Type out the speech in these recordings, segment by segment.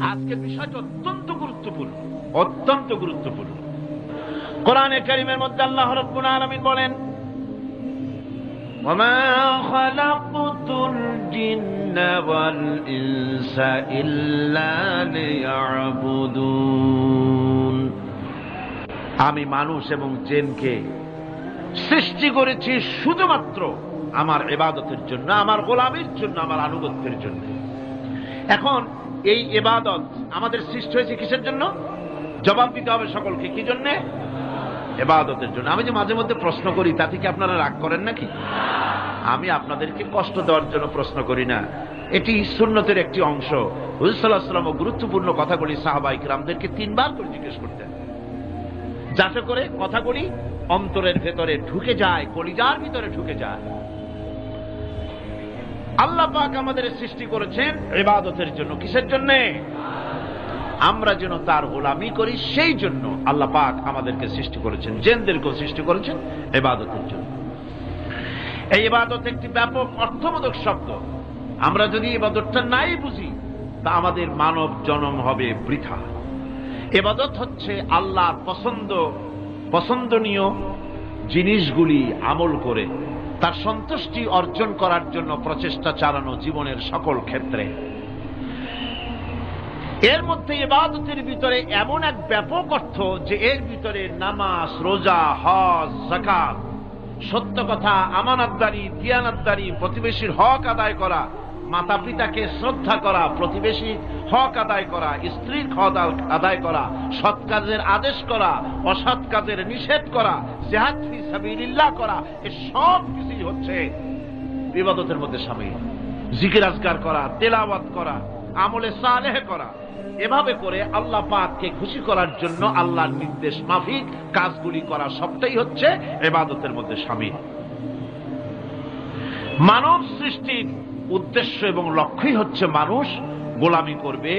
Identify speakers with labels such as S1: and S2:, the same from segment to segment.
S1: আজকের বিষয়টা অত্যন্ত গুরুত্বপূর্ণ, অত্যন্ত গুরুত্বপূর্ণ। কোরআনে কারীমের মধ্যে আল্লাহ রাব্বুল আলামিন বলেন, ওয়ামা খালাকতুল জিন্না ওয়াল ইনসা ইল্লা লিয়াবুদুন, আমি মানুষ এবং জিনকে সৃষ্টি করেছি শুধুমাত্র আমার ইবাদতের জন্য, আমার গোলামির জন্য, আমার আনুগত্যের জন্য। এখন এই ইবাদত আমাদের সৃষ্টি হয়েছে কিসের জন্য? জবাব দিতে হবে সকলকে, কি জন্য? ইবাদতের জন্য। আমি যে মাঝে মধ্যে প্রশ্ন করি তাতে কি আপনারা রাগ করেন নাকি? আমি আপনাদেরকে কষ্ট দেওয়ার জন্য প্রশ্ন করি না, এটি সুন্নতের একটি অংশ। রাসূল সাল্লাল্লাহু আলাইহি ওয়াসাল্লাম গুরুত্বপূর্ণ কথাগুলি সাহাবায়ে কিরামদেরকে 3 বার করে জিজ্ঞেস করতেন, যাতে করে কথাগুলি অন্তরের ভেতরে ঢুকে যায়, কলিজার ভিতরে ঢুকে যায়। আল্লাহ পাক আমাদের সৃষ্টি করেছেন ইবাদতের জন্য। কিসের জন্য? আমরা যেন তার গোলামি করি, সেই জন্য আল্লাহ পাক আমাদেরকে সৃষ্টি করেছেন, জিনদেরকেও সৃষ্টি করেছেন ইবাদতের জন্য। এই ইবাদত একটি ব্যাপক অর্থবোধক শব্দ। আমরা যদি ইবাদতটা নাই বুঝি তা আমাদের মানব জন্ম হবে বৃথা। ইবাদত হচ্ছে আল্লাহর পছন্দনীয় জিনিসগুলি আমল করে তার সন্তুষ্টি অর্জন করার জন্য প্রচেষ্টা চালানো জীবনের সকল ক্ষেত্রে। এর মধ্যে ইবাদতের ভিতরে এমন এক ব্যাপক অর্থ যে এর ভিতরে নামাজ, রোজা, হজ, যাকাত, সত্য কথা, আমানতদারি, দিয়ানতদারি, প্রতিবেশীর হক আদায় করা, মাতা পিতাকে শ্রদ্ধা করা, প্রতিবেশীর হক আদায় করা, স্ত্রীর হক আদায় করা, সৎ কাজের আদেশ করা, অসৎ কাজের নিষেধ করা, জিহাদ ফি সাবিলিল্লাহ করা, এই সব কিছুই হচ্ছে ইবাদতের মধ্যে শামিল। জিকির আজকার করা, তেলাওয়াত করা, আমলে সালেহ করা, এভাবে করে আল্লাহ পাককে খুশি করার জন্য আল্লাহর নির্দেশ মাফিক কাজগুলি করা, সবটাই হচ্ছে ইবাদতের মধ্যে শামিল। মানব সৃষ্টির উদ্দেশ্য এবং লক্ষ্যই হচ্ছে মানুষ গোলামি করবে,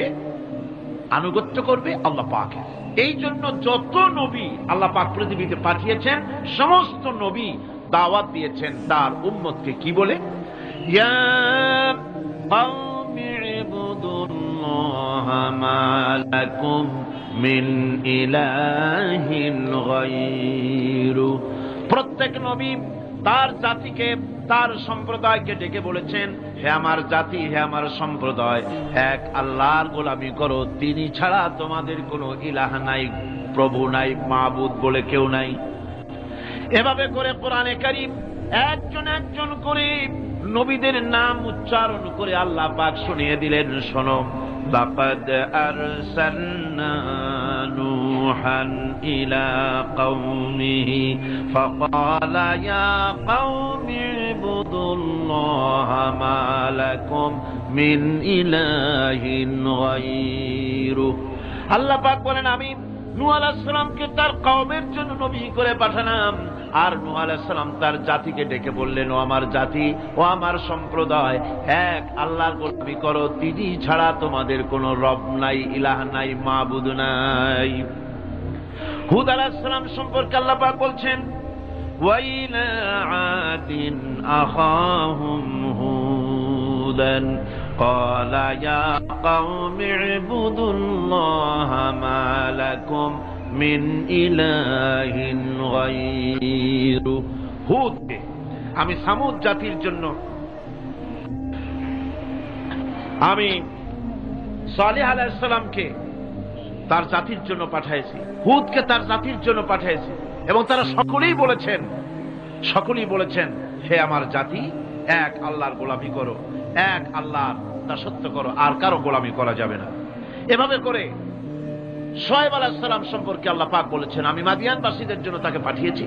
S1: আনুগত্য করবে আল্লাহ পাকের। এই জন্য যত নবী আল্লাহ পাক পৃথিবীতে পাঠিয়েছেন, সমস্ত নবী দাওয়াত দিয়েছেন তার উম্মতকে কি বলে? ইয়া কওমি ইবুদুল্লাহা মা লাকুম মিন ইলাহিন গায়রু। প্রত্যেক নবী তার জাতিকে, তার সম্প্রদায়কে ডেকে বলেছেন, হে আমার জাতি, হে আমার সম্প্রদায়, এক আল্লাহর গোলামি করো, তিনি ছাড়া তোমাদের কোনো ইলাহ নাই, প্রভু নাই, মাবুদ বলে কেউ নাই। এভাবে করে কোরআনে কারীম একজন একজন করে নবীদের নাম উচ্চারণ করে আল্লাহ পাক শুনিয়ে দিলেন, শোনো, লাকাদ আরসালনা নূহান ইলা কওমিহি ফাকালা ইয়া কওমি ইবুদুল্লাহা মা লাকুম মিন ইলাহিন গায়রু। আল্লাহ পাক বলেন, আমি নূহ আলাইহিস সালামকে তার কওমের জন্য নবী করে পাঠালাম, আর নূহ আলাইহিস সালাম তার জাতিকে ডেকে বললেন, ও আমার জাতি, ও আমার সম্প্রদায়, এক আল্লাহর গোলামি করো, তিনি ছাড়া তোমাদের কোনো রব নাই, ইলাহ নাই, মাবুদ নাই। হুদ আলাইহিস সালাম সম্পর্কে আল্লাহ পাক বলছেন, ওয়াইলা আদিন আখাহুম হুদান ক্বালা ইয়া কওমি ইবুদুল্লাহা মা লাকুম মিন ইলাহিন গায়রু। হুদকে আমি সামুদ জাতির জন্য, আমি সালেহ আলাইহিস সালামকে তার জাতির জন্য পাঠিয়েছি, হুদকে তার জাতির জন্য পাঠিয়েছি, এবং তারা সকলেই বলেছেন, হে আমার জাতি, এক আল্লাহর গোলামি করো, এক আল্লাহর দাসত্ব করো, আর কারো গোলামি করা যাবে না। এভাবে করে শুআয়ব আলাইহিস সালাম সম্পর্কে আল্লাহ পাক বলেছেন, আমি মাদিয়ানবাসীদের জন্য তাকে পাঠিয়েছি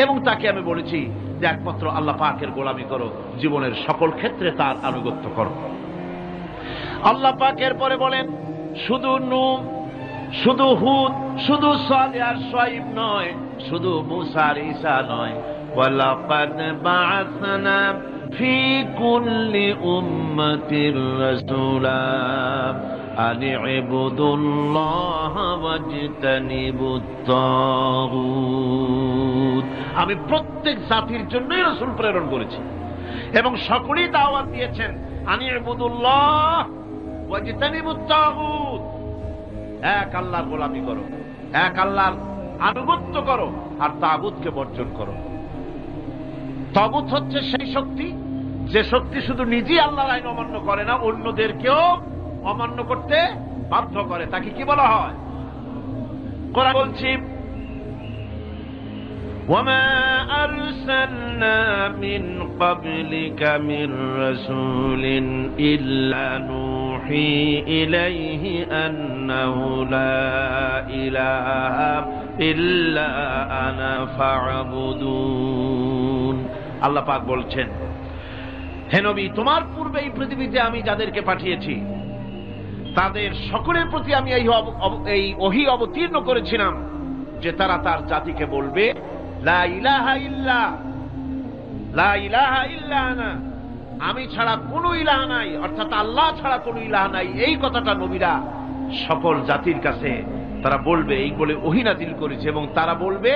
S1: এবং তাকে আমি বলেছি যে একমাত্র আল্লাহ পাকের গোলামি করো, জীবনের সকল ক্ষেত্রে তার আনুগত্য করো। আল্লাহ পাক এর পরে বলেন, শুধু নূহ, শুধু হুদ, শুধু সালেহ আর শুআয়ব নয়, শুধু মূসা আর ঈসা নয়, ওয়ালাকাদ বা'আসনা ফি কুল্লি উম্মাতির রাসূলা আন ইবুদুল্লাহা ওয়াজতানিবুত তাগুত। আমি প্রত্যেক জাতির জন্যই রাসূল প্রেরণ করেছি এবং সকলেই দাওয়াত দিয়েছেন, আন ইবুদুল্লাহ ওয়াজতানিবুত তাগুত, এক আল্লাহর গোলামি করো, এক আল্লাহর আনুগত্য করো, আর তাগুতকে বর্জন করো। তাগুত হচ্ছে সেই শক্তি যে শক্তি শুধু নিজেই আল্লাহর আইন অমান্য করে না, অন্যদেরকেও অমান্য করতে বাধ্য করে। তাকে কি বলা হয়? কোরআন বলছি, وما أرسلنا من قبلك من رسول إلا نوحي إليه أنه لا إله إلا أنا فاعبدون। আল্লাহ পাক বলছেন, হে নবী, তোমার পূর্বে এই পৃথিবীতে আমি যাদেরকে পাঠিয়েছি তাদের সকলের প্রতি আমি এই ওহী অবতীর্ণ করেছিলাম যে তারা তার জাতিকে বলবে, লা ইলাহা ইল্লা, লা ইলাহা ইল্লা আনা, আমি ছাড়া কোনো ইলাহ নাই, অর্থাৎ আল্লাহ ছাড়া কোনো ইলাহ নাই। এই কথাটা নবীরা সকল জাতির কাছে তারা বলবে, এই বলে ওহী নাযিল করেছে, এবং তারা বলবে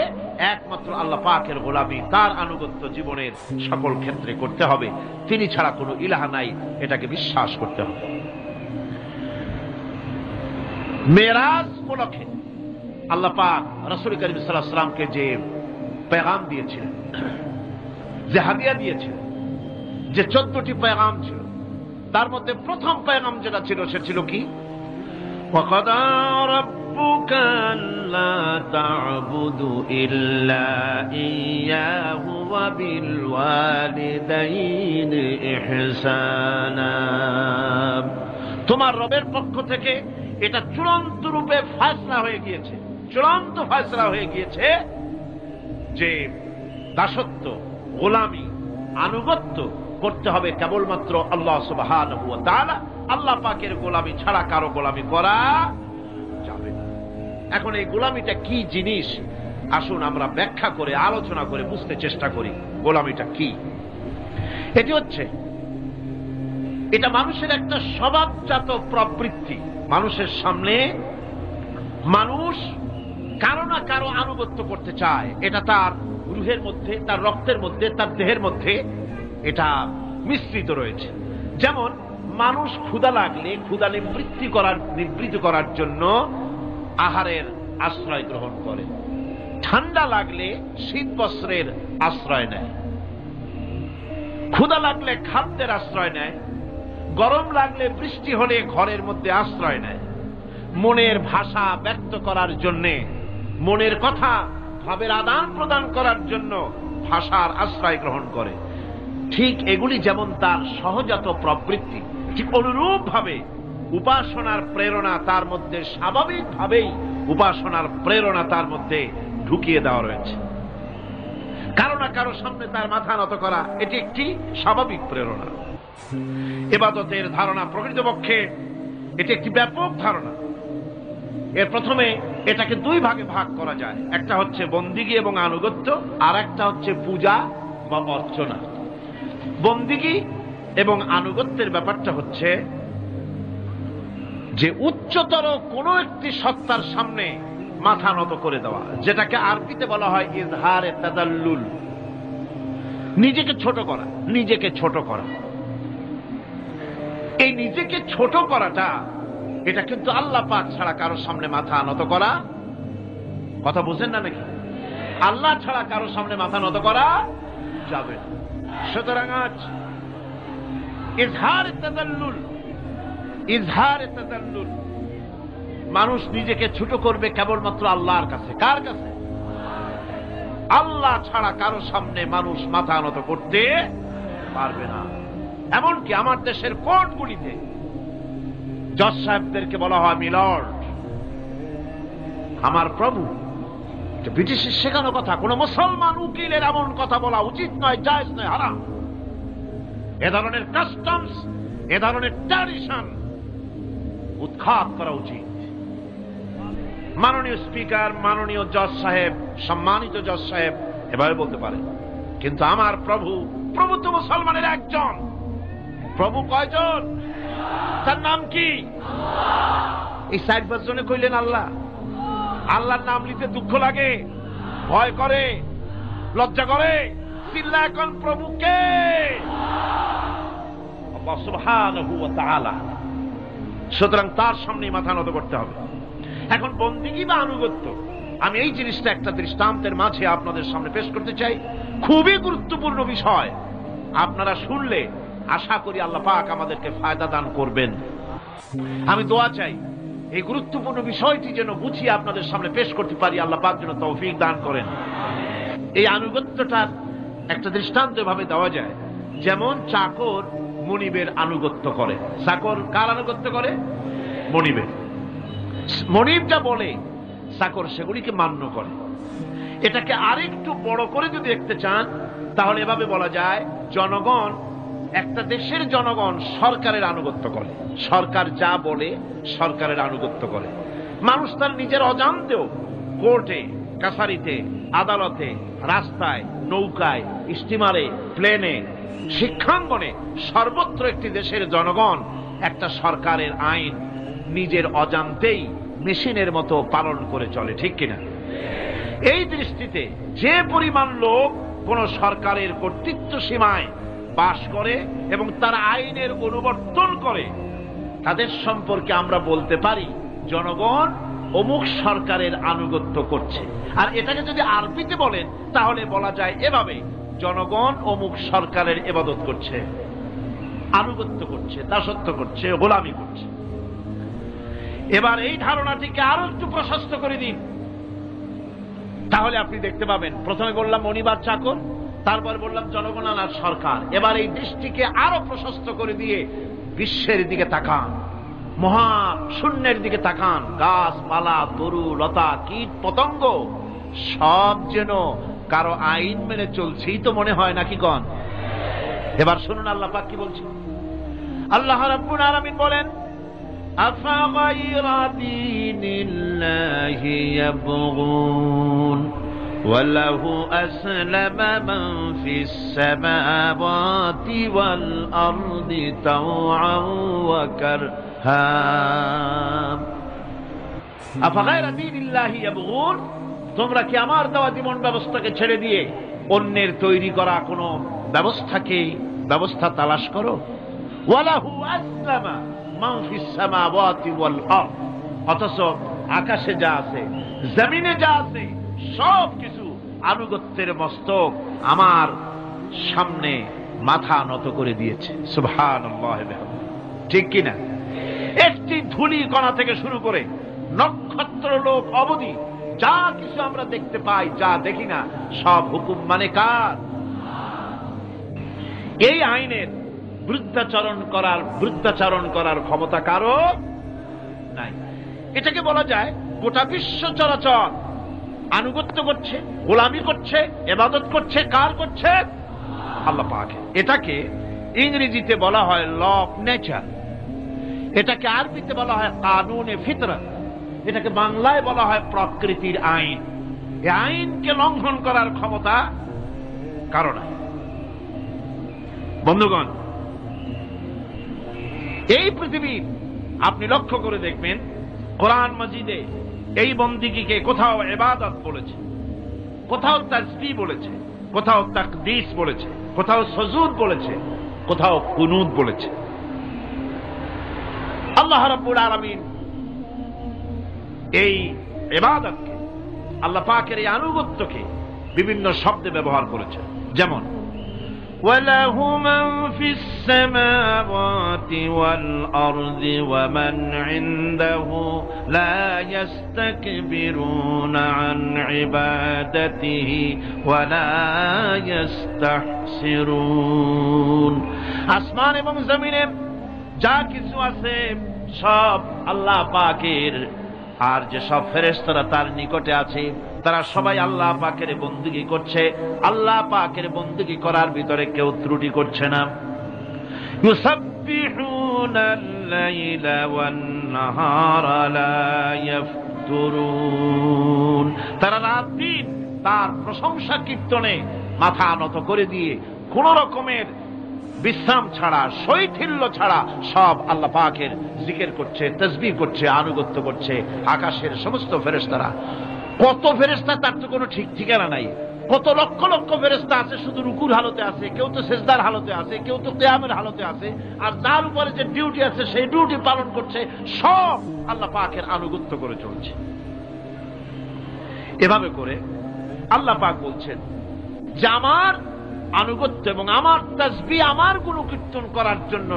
S1: একমাত্র আল্লাহ পাকের গোলামি, তার আনুগত্য জীবনের সকল ক্ষেত্রে করতে হবে, তিনি ছাড়া কোনো ইলাহ নাই, এটাকে বিশ্বাস করতে হবে। মেরাজ উপলক্ষে আল্লাহ পাক রাসূল করিম সাল্লাল্লাহু আলাইহি ওয়াসাল্লামকে যে পেগাম দিয়েছিলেন, যে হাদিয়া দিয়েছিলেন, যে 14টি পেগাম ছিল, তার মধ্যে প্রথম পেগাম যেটা ছিল সে ছিল কি? ওয়াকাদা রাব্বুকা আল্লা তা'বুদু ইল্লা ইয়্যাহু ওয়া বিল ওয়ালিদাইনি ইহসানা। তোমার রবের পক্ষ থেকে এটা চূড়ান্ত রূপে ফয়সালা হয়ে গিয়েছে, চূড়ান্ত ফয়সালা হয়ে গিয়েছে যে দাসত্ব, গোলামি, আনুগত্য করতে হবে কেবলমাত্র আল্লাহ সুবহানাহু ওয়া তাআলা। আল্লাহ পাকের গোলামি ছাড়া কারো গোলামি করা যাবে না। এখন এই গোলামিটা কি জিনিস, আসুন আমরা ব্যাখ্যা করে আলোচনা করে বুঝতে চেষ্টা করি গোলামিটা কি। এটি হচ্ছে, এটা মানুষের একটা স্বভাবজাত প্রবৃত্তি। মানুষের সামনে মানুষ কারো না কারো আনুগত্য করতে চায়, এটা তার রুহের মধ্যে, তার রক্তের মধ্যে, তার দেহের মধ্যে এটা মিশ্রিত রয়েছে। যেমন মানুষ ক্ষুধা লাগলে ক্ষুধা নিবৃত্ত করার জন্য আহারের আশ্রয় গ্রহণ করে, ঠান্ডা লাগলে শীত বস্ত্রের আশ্রয় নেয়, ক্ষুধা লাগলে খাদ্যের আশ্রয় নেয়, গরম লাগলে বৃষ্টি হলে ঘরের মধ্যে আশ্রয় নেয়, মনের ভাষা ব্যক্ত করার জন্য, মনের কথা ভাবের আদান প্রদান করার জন্য ভাষার আশ্রয় গ্রহণ করে। ঠিক এগুলি যেমন তার সহজাত প্রবৃত্তি, ঠিক অনুরূপ ভাবে উপাসনার প্রেরণা তার মধ্যে স্বাভাবিকভাবেই উপাসনার প্রেরণা তার মধ্যে ঢুকিয়ে দেওয়া রয়েছে। কারো না কারো সামনে তার মাথা নত করা এটি একটি স্বাভাবিক প্রেরণা। ইবাদতের ধারণা প্রকৃতপক্ষে এটি একটি ব্যাপক ধারণা। এর প্রথমে এটাকে দুই ভাগে ভাগ করা যায়, একটা হচ্ছে বন্দিগি এবং আনুগত্য, আর একটা হচ্ছে পূজা বা অর্চনা। বন্দিগি এবং আনুগত্যের ব্যাপারটা হচ্ছে যে উচ্চতর কোন একটি সত্তার সামনে মাথা নত করে দেওয়া, যেটাকে আরবিতে বলা হয় ইজহারে তাদাল্লুল, নিজেকে ছোট করা, নিজেকে ছোট করা। এই নিজেকে ছোট করাটা, এটা কিন্তু আল্লাহ পাক ছাড়া কারো সামনে মাথা নত করা, কথা বুঝেন না নাকি? আল্লাহ ছাড়া কারো সামনে মাথা নত করা যাবে না। সুতরাং আজ ইজহারে তাদাল্লুল, ইজহারে তাদাল্লুল, মানুষ নিজেকে ছোট করবে কেবলমাত্র আল্লাহর কাছে। কার কাছে? আল্লাহ ছাড়া কারো সামনে মানুষ মাথা নত করতে পারবে না। এমনকি আমার দেশের কোর্টগুলিতে জজ সাহেবদেরকে বলা হয় মিলর্ড, আমার প্রভু। ব্রিটিশের শেখানো কথা, কোন মুসলমান উকিলের এমন কথা বলা উচিত নয়, জায়েজ নয়, হারাম। এ ধরনের কাস্টমস, এ ধরনের ট্র্যাডিশন উৎখাত করা উচিত। মাননীয় স্পিকার, মাননীয় জজ সাহেব, সম্মানিত জজ সাহেব এভাবে বলতে পারে, কিন্তু আমার প্রভু, প্রভু তো মুসলমানের একজন। প্রভু কয়জন? তার নাম কি? এই 4-5 জনে কইলেন আল্লাহ। আল্লাহর নাম নিতে দুঃখ লাগে, ভয় করে, লজ্জা করে, চিল্লা এখন প্রভুকে, আল্লাহ সুবহানাহু ওয়া তাআলা। সুতরাং তার সামনে মাথা নত করতে হবে। এখন বন্দিগি বা আনুগত্য, আমি এই জিনিসটা একটা দৃষ্টান্তের মাঝে আপনাদের সামনে পেশ করতে চাই। খুবই গুরুত্বপূর্ণ বিষয়, আপনারা শুনলে আশা করি আল্লাহ পাক আমাদেরকে ফায়দা দান করবেন। আমি দোয়া চাই এই গুরুত্বপূর্ণ বিষয়টি যেন বুঝিয়ে আপনাদের সামনে পেশ করতে পারি, আল্লাহ পাক যেন তৌফিক দান করেন। এই আনুগত্যটার একটা দৃষ্টান্ত ভাবে দেওয়া যায়, যেমন চাকর মনিবের আনুগত্য করে। চাকর কার আনুগত্য করে? মনিবের। মনিব যা বলে চাকর সেগুলিকে মান্য করে। এটাকে আরেকটু বড় করে যদি দেখতে চান তাহলে এভাবে বলা যায়, জনগণ, একটা দেশের জনগণ সরকারের আনুগত্য করে। সরকার যা বলে সরকারের আনুগত্য করে। মানুষ তার নিজের অজান্তেও কোর্টে, কাছারিতে, আদালতে, রাস্তায়, নৌকায়, স্টিমারে, প্লেনে, শিক্ষাঙ্গনে, সর্বত্র একটি দেশের জনগণ একটা সরকারের আইন নিজের অজান্তেই মেশিনের মতো পালন করে চলে, ঠিক কিনা? এই দৃষ্টিতে যে পরিমাণ লোক কোন সরকারের কর্তৃত্ব সীমায় বাস করে এবং তারা আইনের অনুবর্তন করে, তাদের সম্পর্কে আমরা বলতে পারি জনগণ অমুক সরকারের আনুগত্য করছে। আর এটাকে যদি আরবিতে বলেন তাহলে বলা যায় এভাবে, জনগণ অমুক সরকারের ইবাদত করছে, আনুগত্য করছে, দাসত্ব করছে, গোলামি করছে। এবার এই ধারণাটিকে আরো একটু প্রশস্ত করে দিন, তাহলে আপনি দেখতে পাবেন। প্রথমে বললাম মনিবার চাকর, তারপর বললাম জনগণ আর সরকার। এবার এই দৃষ্টিকে আরো প্রশস্ত করে দিয়ে বিশ্বের দিকে তাকান, মহা শূন্যের দিকে তাকান। গাছপালা, তরু লতা, কীট পতঙ্গ সব যেন কারো আইন মেনে চলছেই তো মনে হয়, নাকি কন? এবার শুনুন আল্লাহ পাক কি বলছেন। আল্লাহ রাব্বুল আলামিন বলেন, আফাগায়রা দীনিল্লাহি ইয়াবগুন وله أسلم من في السماوات والأرض طوعا وكرها أفغير دين الله يبغون। তোমরা কি আমার দেওয়া জীবন ব্যবস্থাকে ছেড়ে দিয়ে অন্যের তৈরি করা কোন ব্যবস্থা তালাশ করো? ওয়ালাহু আসলামা মান ফিস সামাওয়াতি ওয়াল আরদ, অথচ আকাশে যা আছে, জমিনে যা আছে, সব কিছু আনুগত্যের মস্তক আমার সামনে মাথা নত করে দিয়েছে। সুবহানাল্লাহ, ঠিক কিনা? একটি ধূলি কণা থেকে শুরু করে নক্ষত্র লোক অবধি যা কিছু আমরা দেখতে পাই, যা দেখি না, সব হুকুম মানে কার? এই আইনের বৃদ্ধাচারণ করার ক্ষমতা কারো নাই। এটাকে বলা যায় গোটা বিশ্ব চরাচর আনুগত্য করছে, গোলামি করছে, ইবাদত করছে। কার করছে? আল্লাহ পাক। এটাকে ইংরেজিতে বলা হয় ল অফ নেচার, এটাকে আরবিতে বলা হয় কানুনে ফিতরত, এটাকে বাংলায় বলা হয় প্রকৃতির আইন। এই আইনকে লঙ্ঘন করার ক্ষমতা কারো নাই। বন্ধুগণ, এই পৃথিবীর আপনি লক্ষ্য করে দেখবেন, কোরআন মাজিদে এই বন্দিগিকে কোথাও ইবাদত বলেছে, কোথাও তাসবিহ বলেছে, কোথাও তাকদীস বলেছে, কোথাও সুজুদ বলেছে, কোথাও কুনুত বলেছে। আল্লাহ রাব্বুল আলামিন এই ইবাদতকে, আল্লাহ পাকের এই আনুগত্যকে বিভিন্ন শব্দে ব্যবহার করেছেন। যেমন وَلَهُ مَنْ فِي السَّمَاوَاتِ وَالْأَرْضِ وَمَنْ عِنْدَهُ لَا يَسْتَكْبِرُونَ عَنْ عِبَادَتِهِ وَلَا يَسْتَحْسِرُونَ। আসমান এবং জমিনে যা কিছু আছে সব আল্লাহ পাকের, আর যে সব ফেরেশতারা তার নিকটে আছে তারা সবাই আল্লাহ পাকের বন্দেগী করছে। আল্লাহ পাকের বন্দেগী করার ভিতরে কেউ ত্রুটি করছে না। ইউসাব্বিহুনাল লাইলা ওয়ান নাহারা লা ইয়াফতুরুন। তারা রাত দিন তার প্রশংসা কীর্তনে মাথা নত করে দিয়ে কোন রকমের বিশ্রাম ছাড়া, শৈথিল্য ছাড়া সব আল্লাহ পাকের জিকির করছে, তাসবিহ করছে, আনুগত্য করছে। আকাশের সমস্ত ফেরেশতারা, কত ফেরেশতা তার তো কোনো ঠিক ঠিকানা নাই। কত লক্ষ লক্ষ ফেরেশতা আছে শুধু রুকুর হালতে আছে, কেউ তো সেজদার হালতে আছে, কেউ তো কিয়ামের হালতে আছে, আর যার উপরে যে ডিউটি আছে সেই ডিউটি পালন করছে, সব আল্লাহ পাকের আনুগত্য করে চলছে। এভাবে করে আল্লাহ পাক বলছেন যে আমার আনুগত্য এবং আমার তাসবিহ, আমার গুণকীর্তন করার জন্য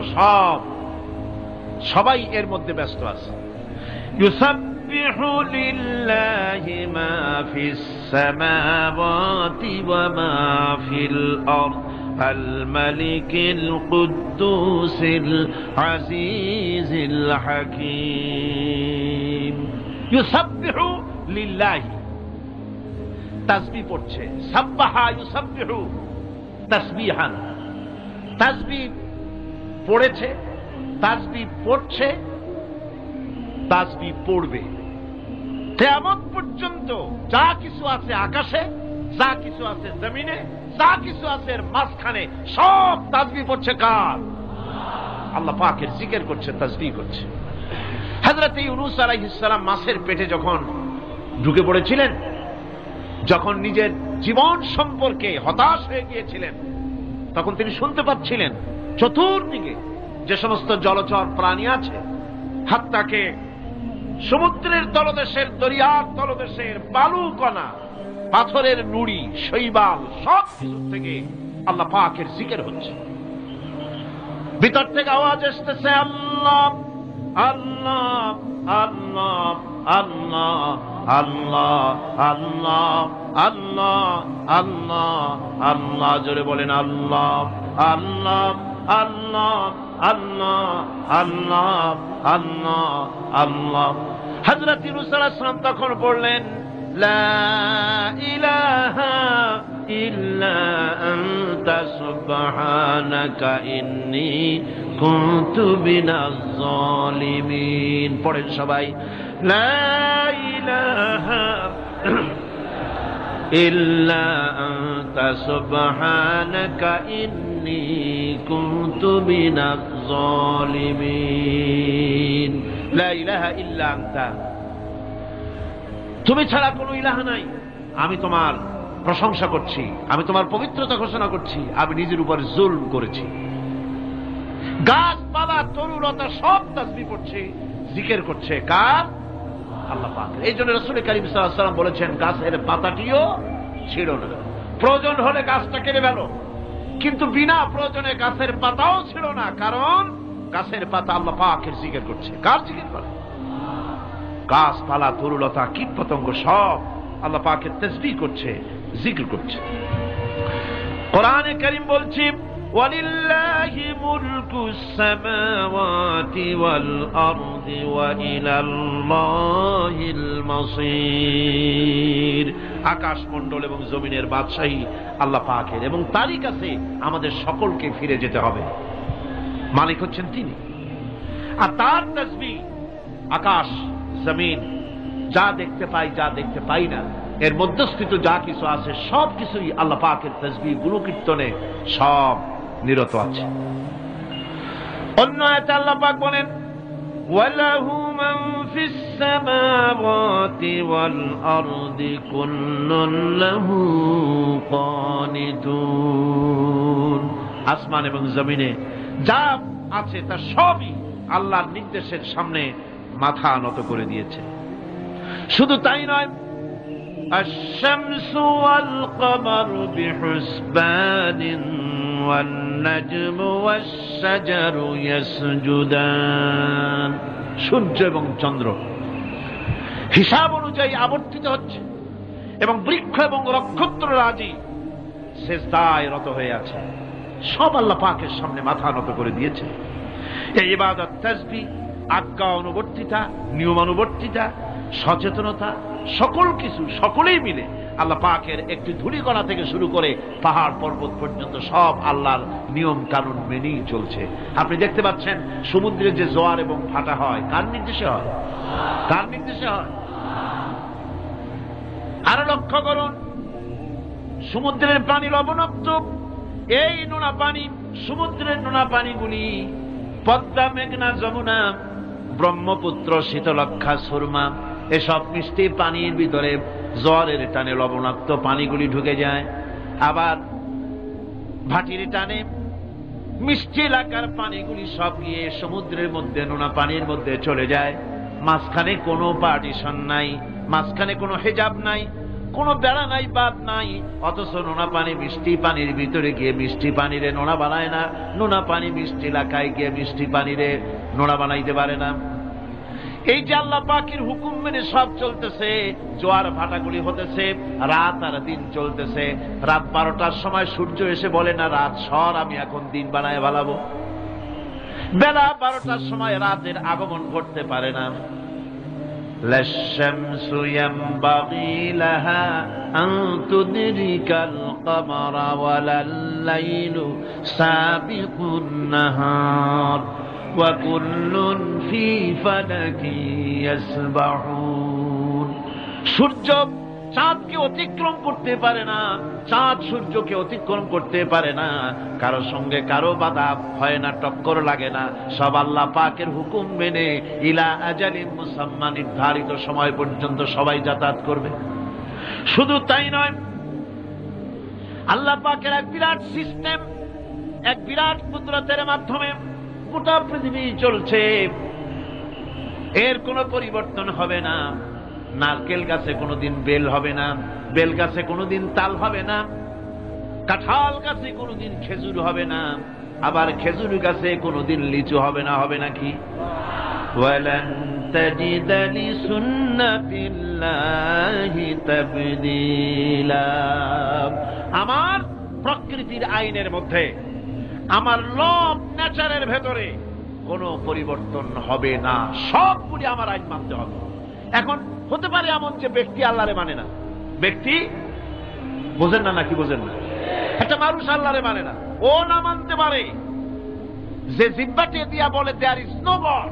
S1: সবাই এর মধ্যে ব্যস্ত আছে। ইউসাব্বিহু লিল্লাহি মা ফিস সামাওয়াতি ওয়া মা ফিল আরদ আল মালিকিল কুদ্দুসিল আজিজিল হাকীম। ইউসাব্বিহু লিল্লাহি, তাসবিহ পড়ছে, সাব্বাহা ইউসাব্বিহু তাসবিহান, তাসবিহ পড়েছে, তাসবিহ পড়ছে, তাসবিহ পড়বে। কিয়ামত পর্যন্ত যা কিছু আছে আকাশে, যা কিছু আছে জমিনে, যা কিছু আছে এর মাঝখানে, সব তাসবিহ পড়ছে কার? আল্লাহ পাকের জিকির করছে, তাসবিহ করছে। হযরত ইউনূস আলাইহিস সালাম মাছের পেটে যখন ঢুকে পড়েছিলেন, যখন নিজের জীবন সম্পর্কে হতাশ হয়ে গিয়েছিলেন, তখন তিনি শুনতে পাচ্ছিলেন চতুর্দিকে যে সমস্ত জলচর প্রাণী আছে, হাত্তাকে সমুদ্রের তলদেশের, দরিয়ার তলদেশের বালুকণা, পাথরের নুড়ি, শৈবাল, সব কিছু থেকে আল্লাহ পাকের জিকির হচ্ছে। ভিতর থেকে আওয়াজ আসতেছে আল্লাহ আল্লাহ আল্লাহ আল্লাহ আল্লাহ আল্লাহ আল্লাহ আল্লাহ আল্লাহ, জোরে বলেন আল্লাহ আল্লাহ আল্লাহ আল্লাহ আল্লাহ আল্লাহ আল্লাহ। হযরত ইউনূস আলাইহিস সালাম তখন পড়লেন লা ইলাহা ইল্লা আনতা সুবহানাকা ইন্নী কুনতু মিনাজ জালিমিন। পড়েন সবাই, লা ইলাহা ইল্লা আনতা সুবহানাকা ইন্নী কুনতু মিনাজ জালিমিন। লা ইলাহা ইল্লা আনতা, তুমি ছাড়া কোনো ইলাহ নাই। আমি তোমার প্রশংসা করছি, আমি তোমার পবিত্রতা ঘোষণা করছি। আমি নিজের উপর জুলম করেছি। গাছপালা, তরুলতা সব তাসবিহ পড়ছে, জিকির করছে কার? আল্লাহ পাক। এই জন্য রাসূল কারীম সাল্লাল্লাহু আলাইহি ওয়াসাল্লাম বলেছেন, গাছের পাতাটিও ছিঁড়ো না, প্রয়োজন হলে গাছটা কেটে ফেলো, কিন্তু বিনা প্রয়োজনে গাছের পাতাও ছিঁড়ো না, কারণ গাছের পাতা আল্লাহ পাকের জিকির করছে। কার জিকির করে? গাছপালা, তরুলতা, কীট পতঙ্গ সব আল্লাহ পাকের তাসবিহ করছে, জিকির করছে। কোরআনে কারীম বলছে ওয়ালিল্লাহি মুলকুস সামাওয়াতি ওয়াল আরদি ওয়া ইলাল্লাহিল মাসীর। আকাশ মণ্ডল এবং জমিনের বাদশাহী আল্লাহ পাকের, এবং তারই কাছে আমাদের সকলকে ফিরে যেতে হবে। মালিক হচ্ছেন তিনি, আর তার তাসবিহ আকাশ জমিন, যা দেখতে পাই, যা দেখতে পাই না, এর মধ্যস্থিত যা কিছু আছে সব কিছুই আল্লাহ পাকের তাসবিহ গুণকীর্তনে সব নিরত আছে। অন্য আয়াতে আল্লাহ পাক বলেন ওয়ালাহু মান ফিস সামাওয়াতি ওয়াল আরদি কুল্লুন লাহু কানিতুন। আসমান এবং জমিনে যা আছে তা সবই আল্লাহর নির্দেশের সামনে মাথা নত করে দিয়েছে। শুধু তাই নয়, আশ-শামসু ওয়াল কমারু বিহুসবানিন ওয়ান নাজমু ওয়াশ-শাজারু ইয়াসজুদান। সূর্য এবং চন্দ্র হিসাব অনুযায়ী আবর্তিত হচ্ছে, এবং বৃক্ষ এবং নক্ষত্ররাজি সিজদায় রত হয়ে আছে। সব আল্লাহ পাকের সামনে মাথা নত করে দিয়েছে। এই ইবাদত, তাসবিহ, আজ্ঞা অনুবর্তিতা, নিয়মানুবর্তিতা, সচেতনতা, সকল কিছু সকলেই মিলে আল্লাহ পাকের একটি ধূলিকণা থেকে শুরু করে পাহাড় পর্বত পর্যন্ত সব আল্লাহর নিয়ম কানুন মেনেই চলছে। আপনি দেখতে পাচ্ছেন সমুদ্রে যে জোয়ার এবং ভাটা হয়, কার নির্দেশে হয়? কার নির্দেশে হয়? আরো লক্ষ্য করুন, সমুদ্রের পানি লবণাক্ত। এই নোনা পানি, সমুদ্রের নোনা পানিগুলি পদ্মা, মেঘনা, যমুনা, ব্রহ্মপুত্র, শীতলক্ষা, সুরমা, এসব মিষ্টি পানির ভিতরে জোয়ারের টানে লবণাক্ত পানিগুলি ঢুকে যায়, আবার ভাটির টানে মিষ্টি এলাকার পানিগুলি সব গিয়ে সমুদ্রের মধ্যে নোনা পানির মধ্যে চলে যায়। মাঝখানে কোনো পার্টিশন নাই, মাঝখানে কোনো হেজাব নাই, কোনো বেড়া নাই, বাদ নাই, অথচ নোনা পানি মিষ্টি পানির ভিতরে গিয়ে মিষ্টি পানিরে নোনা বানায় না, নোনা পানি মিষ্টি এলাকায় গিয়ে মিষ্টি পানিরে নোনা বানাইতে পারে না। এই যে আল্লাহ পাকের হুকুম মেনে সব চলতেছে, জোয়ার ভাটাগুলি হতেছে, রাত আর দিন চলতেছে। রাত 12টার সময় সূর্য এসে বলে না রাত সর, আমি এখন দিন বানায় ভালাবো। বেলা 12টার সময় রাতের আগমন ঘটতে পারে না। লাশ-শামসু ইয়ানবাগী লাহা আন তুদরিকাল কমারা ওয়ালাল-লাইলু সাবিকুন নাহার ওয়া কুল্লুন ফী ফালাকিন ইয়াসবাহুন। সূর্য চাঁদকে অতিক্রম করতে পারে না, চাঁদ সূর্যকে অতিক্রম করতে পারে না, কারো সঙ্গে কারো বাধা হয় না, টক্কর লাগে না। সব আল্লাহ পাকের হুকুম মেনে ইলা আজালিন মুসাম্মা, নির্ধারিত সময় পর্যন্ত সবাই যাতায়াত করবে। শুধু তাই নয়, আল্লাহ পাকের এক বিরাট সিস্টেম, এক বিরাট কুদরতের মাধ্যমে গোটা পৃথিবী চলছে, এর কোনো পরিবর্তন হবে না। নারকেল গাছে কোনোদিন বেল হবে না, বেল গাছে কোনোদিন তাল হবে না, কাঁঠাল গাছে কোনোদিন খেজুর হবে না, আবার খেজুর গাছে কোনোদিন লিচু হবে না। হবে নাকি? ওয়ালান তাজিদা লিসুন্নাতিল্লাহি তাবদীলা। আমার প্রকৃতির আইনের মধ্যে, আমার ল অফ নেচারের ভেতরে কোনো পরিবর্তন হবে না, সবগুলি আমার আইন মানতে হবে। এখন হতে পারে এমন যে ব্যক্তি আল্লাহরে মানে না, ব্যক্তি বোঝেন না নাকি বোঝেন না, একটা মানুষ আল্লাহরে মানে না, ও না মানতে পারে। যে জিহ্বাটে দিয়া বলে দেয়ার ইজ নো গড,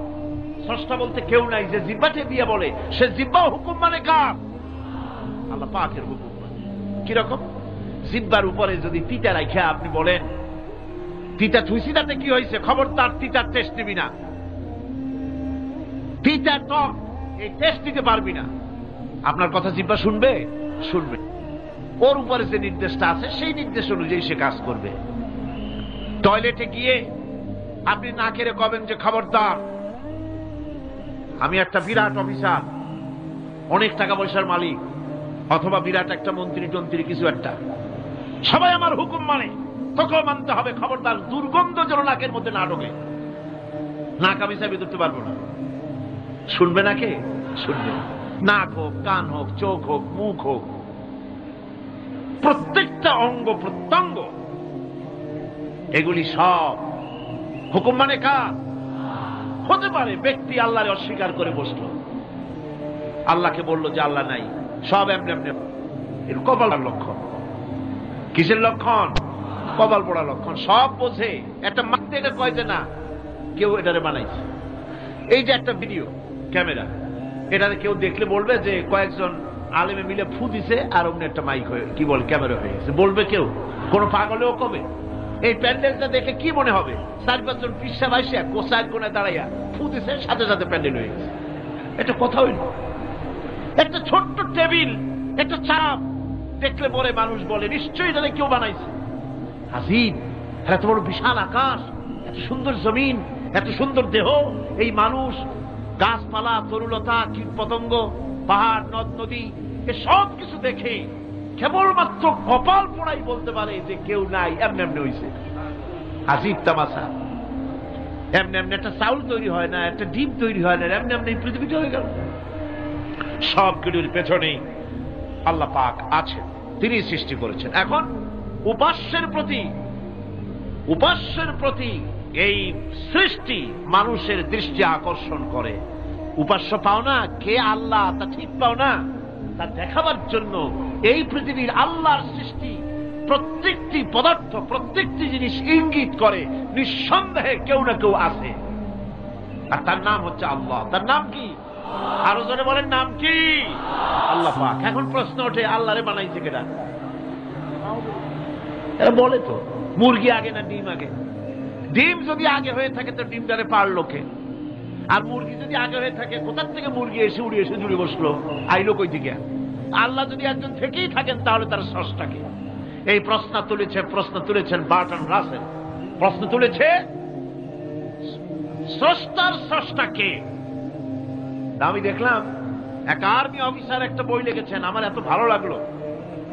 S1: স্রষ্টা বলতে কেউ নাই, যে জিহ্বাটে দিয়া বলে সে জিহ্বা হুকুম মানে কার? আল্লাহ পাকের হুকুম মানে। কিরকম? জিহ্বার উপরে যদি তিতা রাখা আপনি বলেন তিতা থুইছি তাতে কি হয়েছে, খবরদার তিতার টেস্ট নিবি না, তিতা টক এই টেস্ট দিতে পারবি না, আপনার কথা জিহ্বা শুনবে? শুনবে। ওর উপরে যে নির্দেশটা আছে সেই নির্দেশ অনুযায়ী সে কাজ করবে। টয়লেটে গিয়ে আপনি না কেড়ে কবেন যে খবরদার, আমি একটা বিরাট অফিসার, অনেক টাকা পয়সার মালিক, অথবা বিরাট একটা মন্ত্রী টন্ত্রী কিছু একটা, সবাই আমার হুকুম মানে, তোকেও মানতে হবে, খবরদার দুর্গন্ধ যেন নাকের মধ্যে না ঢোকে, নাক আমি চাবি ধরতে পারবো না। শুনবে না কে? শুনবে। নাক হোক, কান হোক, চোখ হোক, মুখ হোক, প্রত্যেকটা অঙ্গ প্রত্যঙ্গ, এগুলি সব হুকুম মানে কার? হতে পারে ব্যক্তি আল্লাহরে অস্বীকার করে বসলো, আল্লাহকে বললো যে আল্লাহ নাই, সব এমনি এমনি, এর কপালের লক্ষণ। কিসের লক্ষণ? কপাল পড়া লক্ষণ। সব বোঝে, একটা মারতে এটা কয় যে না কেউ এটারে বানাইছে। এই যে একটা ভিডিও ক্যামেরা, এটাতে কেউ দেখলে বলবে যে কয়েকজন আলেমে মিলে ফু দিছে আর অমনি একটা মাইক হয়ে কি বল ক্যামেরা হয়ে গেছে, বলবে কেউ? কোন পাগলেও কবে? এই প্যান্ডেলটা দেখে কি মনে হবে? 4-5 জন পিসা ভাইসা কোসার কোণে দাঁড়াইয়া ফু দিছে, সাথে সাথে প্যান্ডেল হয়ে গেছে। এটা কথা হইল? একটা ছোট্ট টেবিল, একটা চাপ দেখলে পরে মানুষ বলে নিশ্চয়ই এটা কেউ বানাইছে। হাসিব, এত বড় বিশাল আকাশ, এত সুন্দর জমিন, এত সুন্দর দেহ, এই মানুষ, গাছপালা, তরুলতা, কীট পতঙ্গ, পাহাড়, নদ নদী, এ সব কিছু দেখে কেবলমাত্র কপাল পোড়াই বলতে পারে যে কেউ নাই, এমনি এমনি হয়েছে। হাসিব তামাশা। এমনি এমনি একটা চাউল তৈরি হয় না, একটা ডিম তৈরি হয় না, এমনি এমনি পৃথিবীটা হয়ে গেল। সবগুলির পেছনেই আল্লাহ পাক আছেন, তিনি সৃষ্টি করেছেন। এখন উপাস্যের প্রতি এই সৃষ্টি মানুষের দৃষ্টি আকর্ষণ করে। উপাস্য পাও না কে আল্লাহ তা ঠিক পাও না, তা দেখাবার জন্য এই পৃথিবীর আল্লাহর সৃষ্টি প্রত্যেকটি পদার্থ, প্রত্যেকটি জিনিস ইঙ্গিত করে নিঃসন্দেহে কেউ না কেউ আছে, আর তার নাম হচ্ছে আল্লাহ। তার নাম কি? আরো জনে বলেন, নাম কি? আল্লাহ পাক। এখন প্রশ্ন ওঠে আল্লাহরে বানাইছে কেডা? এরা বলে তো মুরগি আগে না ডিম আগে? ডিম যদি আগে হয়ে থাকে তো ডিমটারে পারলো কে? আর মুরগি যদি আগে হয়ে থাকে কোথার থেকে মুরগি এসে উড়ে এসে জুড়ে বসলো, আইলো কই দিকে? আল্লাহ যদি একজন থেকেই থাকেন তাহলে তার স্রষ্টাকে? এই প্রশ্ন তুলেছেন বার্টন রাসেল। প্রশ্ন তুলেছে স্রষ্টার স্রষ্টাকে। আমি দেখলাম এক আর্মি অফিসার একটা বই লিখেছেন, আমার এত ভালো লাগলো।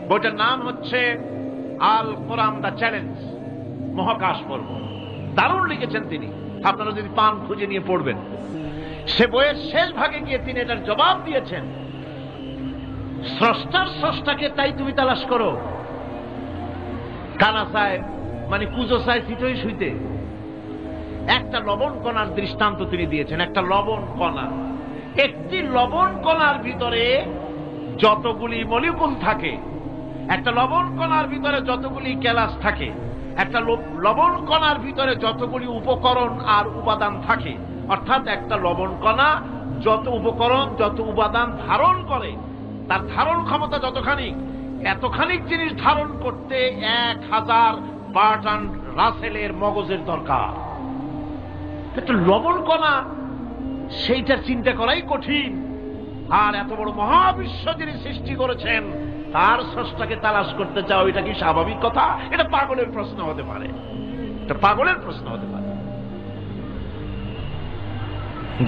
S1: বইটার নাম হচ্ছে আল কোরআন দ্য চ্যালেঞ্জ, মহাকাশ পর্ব। দারুণ লিখেছেন তিনি, আপনারা যদি পান খুঁজে নিয়ে পড়বেন। সে বইয়ের শেষ ভাগে গিয়ে তিনি এটার জবাব দিয়েছেন, স্রষ্টার স্রষ্টাকে তাই তুমি তালাশ করো। কানা সাহেব মানে কুজো সাহেব চিতই শুইতে একটা লবণ কণার দৃষ্টান্ত তিনি দিয়েছেন। একটা লবণ কণা, একটি লবণ কণার ভিতরে যতগুলি মলিকুল থাকে, একটা লবণ কণার ভিতরে যতগুলি ক্যালাস থাকে, একটা লবণ কণার ভিতরে যতগুলি উপকরণ আর উপাদান থাকে, অর্থাৎ একটা লবণ কণা যত উপকরণ যত উপাদান ধারণ করে, তার ধারণ ক্ষমতা যতখানি, এতখানি জিনিস ধারণ করতে 1000 বার্টন রাসেলের মগজের দরকার। একটা লবণ কণা, সেইটার চিন্তা করাই কঠিন। আর এত বড় মহাবিশ্ব যিনি সৃষ্টি করেছেন তার স্রষ্টাকে তালাশ করতে চাও, এটা কি স্বাভাবিক কথা? এটা পাগলের প্রশ্ন হতে পারে, এটা পাগলের প্রশ্ন হতে পারে।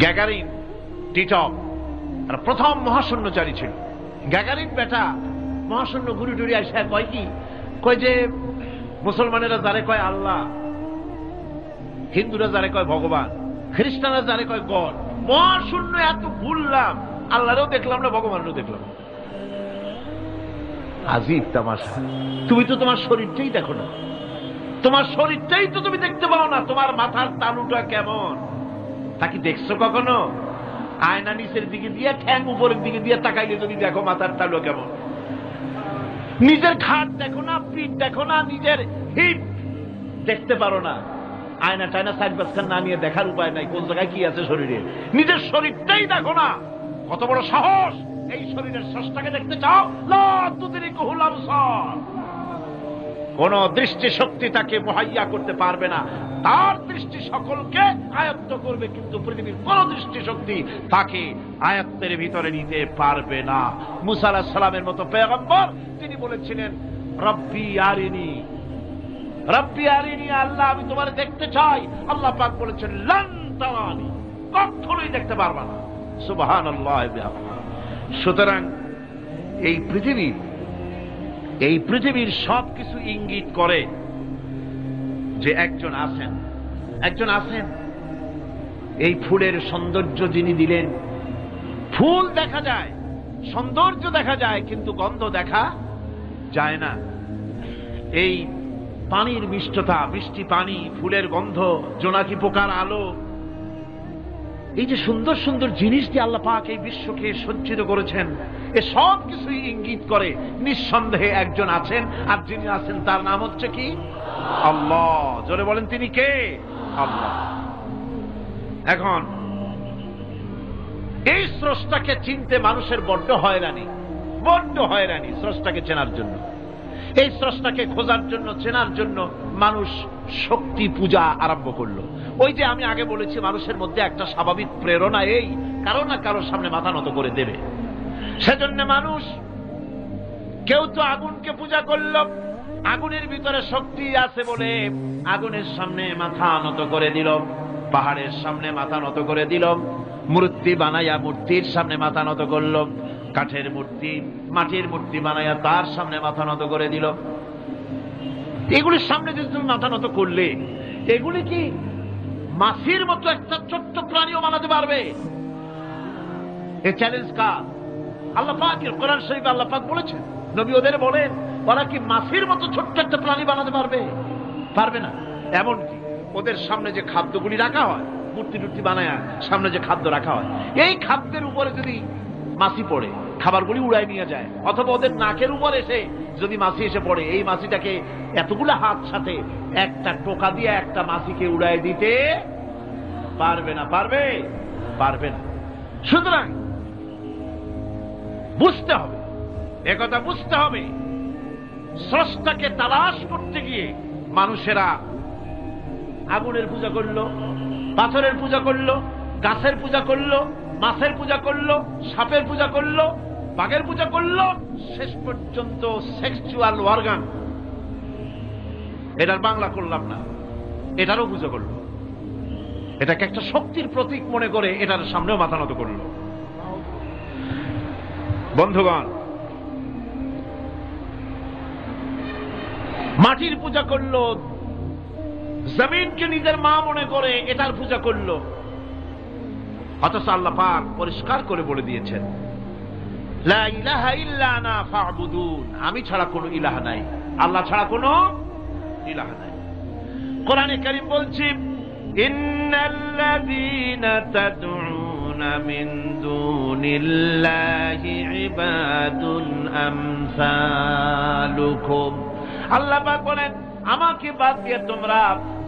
S1: গ্যাগারিন টিটপ প্রথম মহাশূন্যচারী ছিল। গ্যাগারিন বেটা মহাশূন্য ঘুরি টুরি আসে কয় কি, কয় যে মুসলমানেরা যারে কয় আল্লাহ, হিন্দুরা যারে কয় ভগবান, খ্রিস্টানরা যারে কয় গড। মহাশূন্য এত ঘুরলাম, আল্লাহরেও দেখলাম না, ভগবানেরও দেখলাম। আজীব তামাশা। তুমি তো তোমার শরীরটাই দেখো না, তোমার শরীরটাই তো তুমি দেখতে পাও না। তোমার মাথার তালুটা কেমন তা কি দেখছো কখনো? আয়না নিচের দিকে দিয়ে ঠ্যাং উপরের দিকে দিয়ে তাকাইলে যদি দেখো মাথার তালু কেমন। নিজের ঘাট দেখো না, পিঠ দেখো না, নিজের হিপ দেখতে পারো না। আয়না টায়না সাইড বাসখান না নিয়ে দেখার উপায় নাই কোন জায়গায় কি আছে শরীরে। নিজের শরীরটাই দেখো না। কত বড় সাহস! এই শরীরের স্রষ্টাকে দেখতে চাও? লা তুদরিকুহুল আবসার। কোন দৃষ্টি শক্তি তাকে মুহাইয়া করতে পারবে না। তার দৃষ্টি সকলকে আয়ত্ত করবে, কিন্তু পৃথিবীর কোন দৃষ্টি শক্তি তাকে আয়ত্তের ভিতরে নিতে পারবে না। মুসা আলাইহিস সালামের মতো পয়গম্বর, তিনি বলেছিলেন রব্বি আরিনি, রব্বি আরিনি, আল্লাহ আমি তোমার দেখতে চাই। আল্লাহ পাক বলেছেন লান তারানি, কখনোই দেখতে পারবা না। সুবহানাল্লাহ। সুতরাং এই পৃথিবীর সবকিছু ইঙ্গিত করে যে একজন আছেন। এই ফুলের সৌন্দর্য যিনি দিলেন, ফুল দেখা যায়, সৌন্দর্য দেখা যায়, কিন্তু গন্ধ দেখা যায় না। এই পানির মিষ্টতা, মিষ্টি পানি, ফুলের গন্ধ, জোনাকি পোকার আলো, এই যে সুন্দর সুন্দর জিনিস দিয়ে আল্লাহ পাক এই বিশ্বকে সজ্জিত করেছেন, এ সব কিছুই ইঙ্গিত করে নিঃসন্দেহে একজন আছেন। আর যিনি আছেন তার নাম হচ্ছে কি? আল্লাহ। জোরে বলেন তিনি কে? আল্লাহ। এখন এই স্রষ্টাকে চিনতে মানুষের বড্ড হয়রানি স্রষ্টাকে চেনার জন্য। এই স্রষ্টাকে খোঁজার জন্য, চেনার জন্য মানুষ শক্তি পূজা আরম্ভ করলো। ওই যে আমি আগে বলেছি, মানুষের মধ্যে একটা স্বাভাবিক প্রেরণা এই কারো না কারোর সামনে মাথা নত করে দেবে। সেজন্য মানুষ, কেউ তো আগুনকে পূজা করল, আগুনের ভিতরে শক্তি আছে বলে আগুনের সামনে মাথা নত করে দিল, পাহাড়ের সামনে মাথা নত করে দিল, মূর্তি বানাইয়া মূর্তির সামনে মাথা নত করল, কাঠের মূর্তি, মাটির মূর্তি বানাইয়া তার সামনে মাথা নত করে দিল। এগুলির সামনে যদি তুমি মাথা নত করলে, এগুলি কি মাছির মতো একটা ছোট্ট প্রাণীও বানাতে পারবে? এই চ্যালেঞ্জ কার? আল্লাহ পাকের। কোরআন শরীফে আল্লাহ পাক বলেছেন, নবী ওদের বলেন, ওরা কি মাছির মতো ছোট্ট একটা প্রাণী বানাতে পারবে? পারবে না। এমনকি ওদের সামনে যে খাদ্যগুলি রাখা হয়, মূর্তি টুর্তি বানায় সামনে যে খাদ্য রাখা হয়, এই খাদ্যের উপরে যদি মাছি পড়ে, খাবারগুলি উড়াই নিয়ে যায়। অথবা ওদের নাকের উপর এসে যদি মাছি এসে পড়ে, এই মাছিটাকে এতগুলো হাত সাথে একটা টোকা দিয়ে একটা মাছিকে উড়াই দিতে পারবে না। পারবে না। সুতরাং বুঝতে হবে, একথা বুঝতে হবে, স্রষ্টাকে তালাশ করতে গিয়ে মানুষেরা আগুনের পূজা করলো, পাথরের পূজা করলো, গাছের পূজা করলো, মাছের পূজা করলো, সাপের পূজা করলো, বাঘের পূজা করলো, শেষ পর্যন্ত সেক্সুয়াল অর্গান, এটার বাংলা করলাম না, এটারও পূজা করলো। এটাকে একটা শক্তির প্রতীক মনে করে এটার সামনেও মাথা নত করলো। বন্ধুগণ, মাটির পূজা করলো, জমিনকে নিজের মা মনে করে এটার পূজা করলো। অথচ আল্লাহ পাক পরিষ্কার করে বলে দিয়েছেন, লা ইলাহা ইল্লা আনা ফা'বুদুন, আমি ছাড়া কোনো ইলাহ নাই, আল্লাহ ছাড়া কোনো ইলাহ নাই। কোরআনে কারীম বলছে, ইন্নাল্লাযীনা তাদউনা মিন দুনিল্লাহি ইবাদুন আমসালুকুম। আল্লাহ পাক বলেন, আমাকে বাদ দিয়ে তোমরা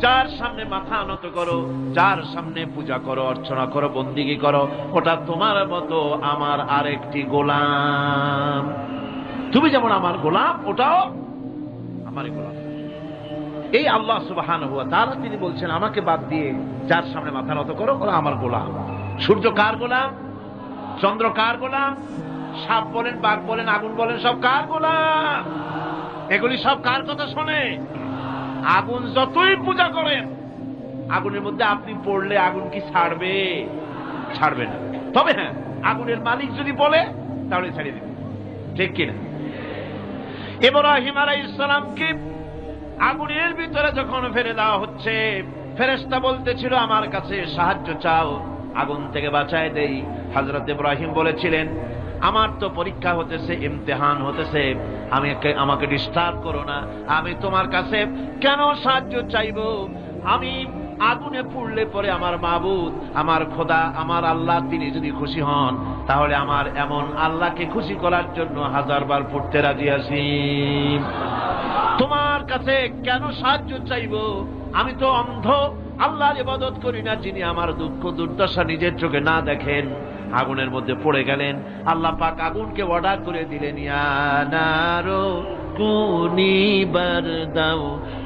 S1: যার সামনে মাথা নত করো, যার সামনে পূজা করো, অর্চনা করো, বন্দিগি করো, ওটা তোমার মতো আমার আরেকটি গোলাম। তুমি যেমন আমার গোলাম, ওটাও আমারই গোলাম। এই আল্লাহ সুবহানাহু ওয়া তাআলা তিনি বলছেন, আমাকে বাদ দিয়ে যার সামনে মাথা নত করো, ওরা আমার গোলাম। সূর্য কার গোলাম? চন্দ্র কার গোলাম? সাপ বলেন, বাঘ বলেন, আগুন বলেন, সব কার গোলাম? এগুলি সব কার কথা শোনে? আগুন যতই পূজা করেন, আগুনের মধ্যে আপনি পড়লে আগুন কি ছাড়বে? ছাড়বে না। তবে হ্যাঁ, আগুনের মালিক যদি বলে তাহলে ছাড়িয়ে দেবে, ঠিক কিনা? ইব্রাহিম আলাইহিস সালামকে আগুনের ভিতরে যখন ফেলে দেওয়া হচ্ছে, ফেরেশতা বলতেছিল, আমার কাছে সাহায্য চাও, আগুন থেকে বাঁচায় দেই। হযরত ইব্রাহিম বলেছিলেন, আমার তো পরীক্ষা হতেছে, ইমতিহান হতেছে, আমাকে ডিস্টার্ব করো না, আমি তোমার কাছে কেন সাহায্য চাইবো? আমি আগুনে পুড়লে পরে আমার মাবুদ, আমার খোদা, আমার আল্লাহ তিনি যদি খুশি হন, তাহলে আমার এমন আল্লাহকে খুশি করার জন্য 1000 বার পড়তে রাজি আছি। তোমার কাছে কেন সাহায্য চাইবো? আমি তো অন্ধ, আল্লাহর ইবাদত করি না যিনি আমার দুঃখ দুর্দশা নিজের চোখে না দেখেন। আগুনের মধ্যে পড়ে গেলেন। আল্লাহ পাক আগুনকে অর্ডার করে দিলেন, ইয়া নারু কুনি বারদাও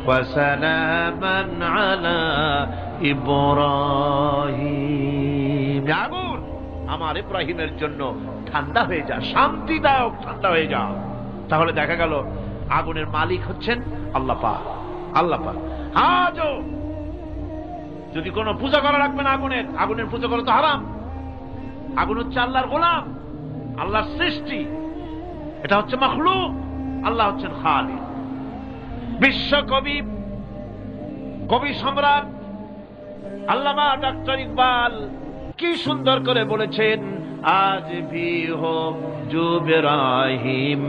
S1: ওয়া সালামান আলা ইব্রাহিম। আগুন, আমার ইব্রাহিমের জন্য ঠান্ডা হয়ে যা, শান্তিদায়ক ঠান্ডা হয়ে যা। তাহলে দেখা গেল আগুনের মালিক হচ্ছেন আল্লাহ পাক। আল্লাহ পাক আজও যদি কোনো পূজা করা রাখবে না আগুনের পূজা করা তো হারাম। আগুন হচ্ছে আল্লাহর গোলাম, আল্লাহর সৃষ্টি, এটা হচ্ছে মাখলুক, আল্লাহ হচ্ছেন খালিক। বিশ্বকবি, কবি সম্রাট আল্লামা ডক্টর ইকবাল কি সুন্দর করে বলেছেন, আজ ভি হো জো ইব্রাহিম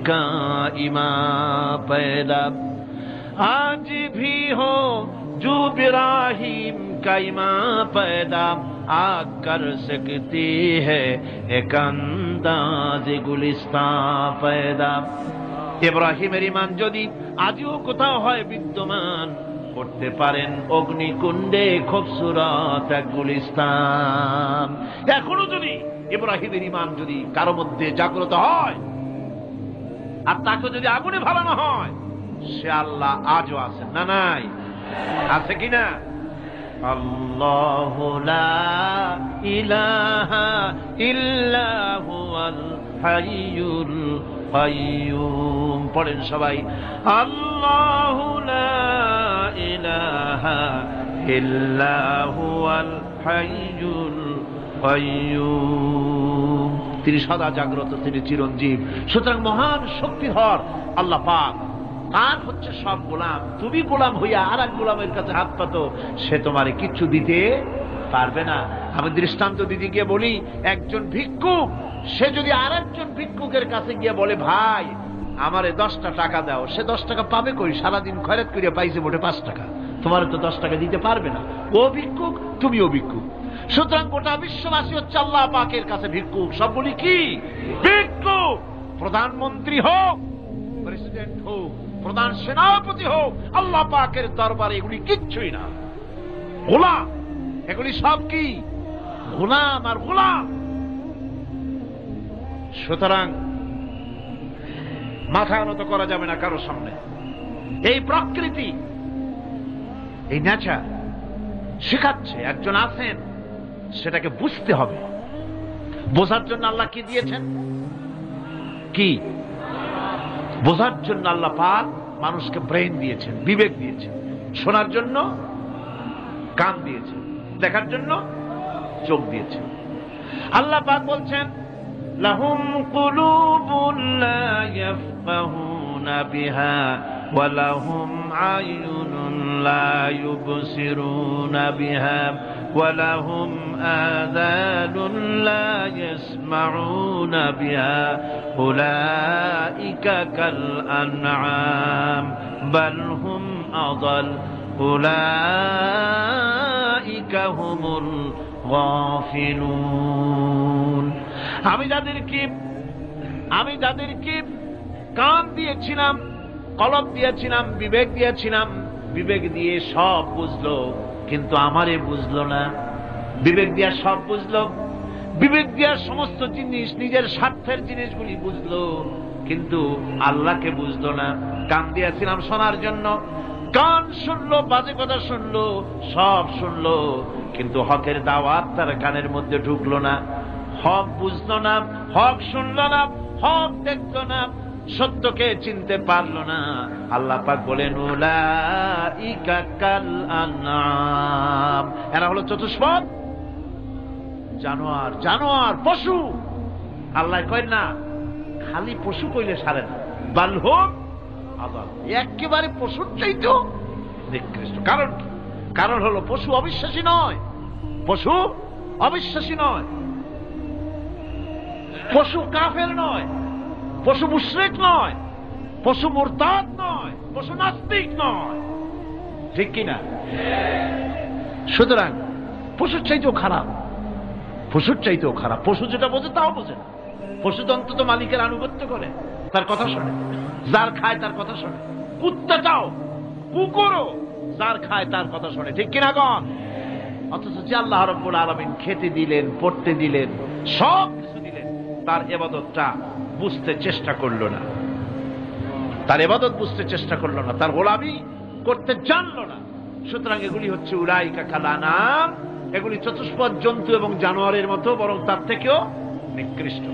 S1: কা ইমা পয়দা, আজ ভি হো জো ইব্রাহিম কা ইমা পয়দা, আগ কর সকতি है एक अंदाज गुलिस्तान पैदा। ইব্রাহিমের ঈমান যদি আজও কোথাও হয় বিদ্যমান, করতে পারেন অগ্নিকুণ্ডে খুবসুরত এক গুলিস্তান। এখনো যদি ইব্রাহিমের ঈমান যদি কারো মধ্যে জাগ্রত হয় আর তাকে যদি আগুনে ভালানো হয়, সে আল্লাহ আজও আছেন না? নাই? আছে কিনা? আল্লাহু লা ইলাহা ইল্লা হুয়াল হাইয়ুল কাইয়ুম। পড়েন সবাই, আল্লাহু লা ইলাহা ইল্লা হুয়াল হাইয়ুল কাইয়ুম। তিনি সদা জাগ্রত, তিনি চিরঞ্জীব। সুতরাং মহান শক্তিধর আল্লাহ পাক তার হচ্ছে সব গোলাম। তুমি গোলাম হইয়া আর এক গোলামের কাছে হাত পাতো, সে তোমারে কিচ্ছু দিতে পারবে না। আমি দৃষ্টান্ত দিদিকে বলি, একজন ভিক্ষুক সে যদি আর একজন ভিক্ষুকের কাছে গিয়ে বলে, ভাই আমারে 10টা টাকা দাও, সে 10 টাকা পাবে কই? সারাদিন খয়রাত করিয়া পাইছে মোটে 5 টাকা, তোমার তো 10 টাকা দিতে পারবে না। ও ভিক্ষুক, তুমিও ভিক্ষুক। সুতরাং গোটা বিশ্ববাসী হচ্ছে আল্লাহ পাকের কাছে ভিক্ষুক। সবগুলি কি ভিক্ষুক? প্রধানমন্ত্রী হোক, প্রেসিডেন্ট হোক, প্রধান সেনাপতি হোক, আল্লাহ পাকের দরবারে এগুলি কিচ্ছুই না, গোলাম। এগুলি সব কি? গোলাম আর গোলাম। সুতরাং মাথা নত করা যাবে না কারো সামনে। এই প্রকৃতি, এই নেচার শেখাচ্ছে, একজন আছেন, সেটাকে বুঝতে হবে। বোঝার জন্য আল্লাহ কি দিয়েছেন? কি? বোঝার জন্য আল্লাহ পাক মানুষকে ব্রেন দিয়েছেন, বিবেক দিয়েছেন, শোনার জন্য কান দিয়েছেন, দেখার জন্য চোখ দিয়েছেন। আল্লাহ পাক বলছেন লাহুম কুলুবুন লা ইয়াফকাহুনা বিহা ওয়া লাহুম আয়ুনুন লা ইউবসিরুনা বিহা ওয়া লাহুম আযানুন লা ইয়াসমাউনা বিহা উলাইকা কাল আনআম বাল হুম আযাল উলাইকা হুমুল গাফিলুন। আমি যাদেরকে কান দিয়েছিলাম, কলব দিয়েছিলাম, বিবেক দিয়েছিলাম, বিবেক দিয়ে সব বুঝলো, কিন্তু আমারে বুঝলো না। বিবেক দিয়া সব বুঝলো, বিবেক দিয়া সমস্ত জিনিস, নিজের স্বার্থের জিনিসগুলি বুঝলো, কিন্তু আল্লাহকে বুঝলো না। কান দিয়েছিলাম শোনার জন্য, কান শুনলো, বাজে কথা শুনলো, সব শুনলো, কিন্তু হকের দাওয়াত তার কানের মধ্যে ঢুকলো না। হক বুঝলো না, হক শুনলো না, হক দেখলো না, সত্যকে চিনতে পারলো না। আল্লাহ পাক বলেন উলাইকা কাল আনআম, এরা হলো চতুষ্পদ জানোয়ার, জানোয়ার পশু। আল্লাহ কয় না খালি পশু কইলে সারে না, বাল হুম আযাল, একেবারে পশুর চাইতেও নিকৃষ্ট। কারণ কি? কারণ হলো পশু অবিশ্বাসী নয়, পশু অবিশ্বাসী নয়, পশু কাফের নয়, পশু মুশরিক নয়, পশু মুরতাদ নয়, পশু নাস্তিক নয়, ঠিক কিনা? সুতরাং পশুর চাইতেও খারাপ, পশুর চাইতেও খারাপ। পশু যেটা বোঝে তাও বোঝে না। পশু তো অন্তত মালিকের আনুগত্য করে, তার কথা শোনে, যার খায় তার কথা শোনে। কুত্তাটাও, কুকুরও যার খায় তার কথা শোনে, ঠিক কিনা গণ? অথচ যে আল্লাহ রাব্বুল আলামিন খেতে দিলেন, পড়তে দিলেন, সব কিছু দিলেন, তার ইবাদতটা বুঝতে চেষ্টা করলো না, তার ইবাদত বুঝতে চেষ্টা করলো না, তার গোলামি করতে জানলো না। সুতরাং এগুলি হচ্ছে উলাইকা কাল আনআম, এগুলি চতুষ্পদ জন্তু এবং জানোয়ারের মতো, বরং তার থেকেও নিকৃষ্ট।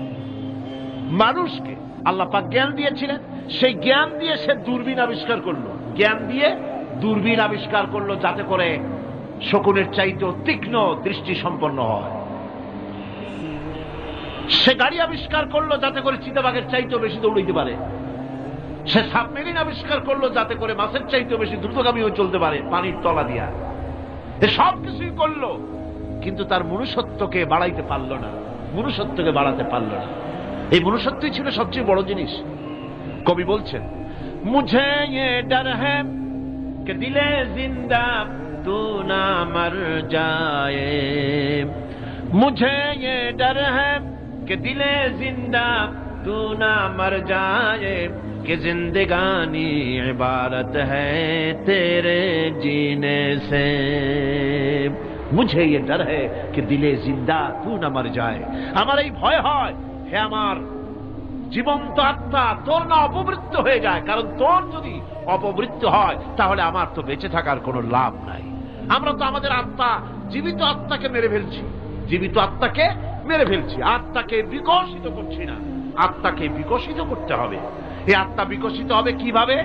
S1: মানুষকে আল্লাহ পাক জ্ঞান দিয়েছিলেন, সেই জ্ঞান দিয়ে সে দূরবীন আবিষ্কার করলো, জ্ঞান দিয়ে দূরবীন আবিষ্কার করলো, যাতে করে শকুনের চাইতেও তীক্ষ্ণ দৃষ্টি সম্পন্ন হয়। সে গাড়ি আবিষ্কার করলো যাতে করে চিতাবাঘের চাইতেও বেশি দৌড়াইতে পারে। সে সাবমেরিন আবিষ্কার করলো যাতে করে মাছের চাইতেও বেশি দ্রুতগামীও চলতে পারে পানির তলা দিয়া। সব কিছুই করলো, কিন্তু তার মনুষ্যত্বকে বাড়াইতে পারল না, মনুষ্যত্বকে বাড়াতে পারল না। এই মনুষ্যত্বই ছিল সবচেয়ে বড় জিনিস। কবি বলছেন মুঝে ये डर है कि दिले जिंदा तू ना मर जाए, मुझे ये डर है कि दिले जिंदा तू ना मर जाए, कि जिंदगानी इबारत है तेरे जीने से। मुझे ये डर है कि दिले जिंदा तू ना मर जाए, আমার এই ভয় হয় হে আমার জীবন্ত আত্মা তোর না অপমৃত্যু হয়ে যায়। কারণ তোর যদি অপমৃত্যু হয় তাহলে আমার তো বেঁচে থাকার কোনো লাভ নাই। আমরা তো আমাদের আত্মা, জীবিত আত্মাকে মেরে ফেলছি, জীবিত আত্মাকে মেরে ফেলছি, আত্মাকে বিকশিত করছি না। আত্মাকে বিকশিত করতে হবে। এই আত্মা বিকশিত হবে কিভাবে?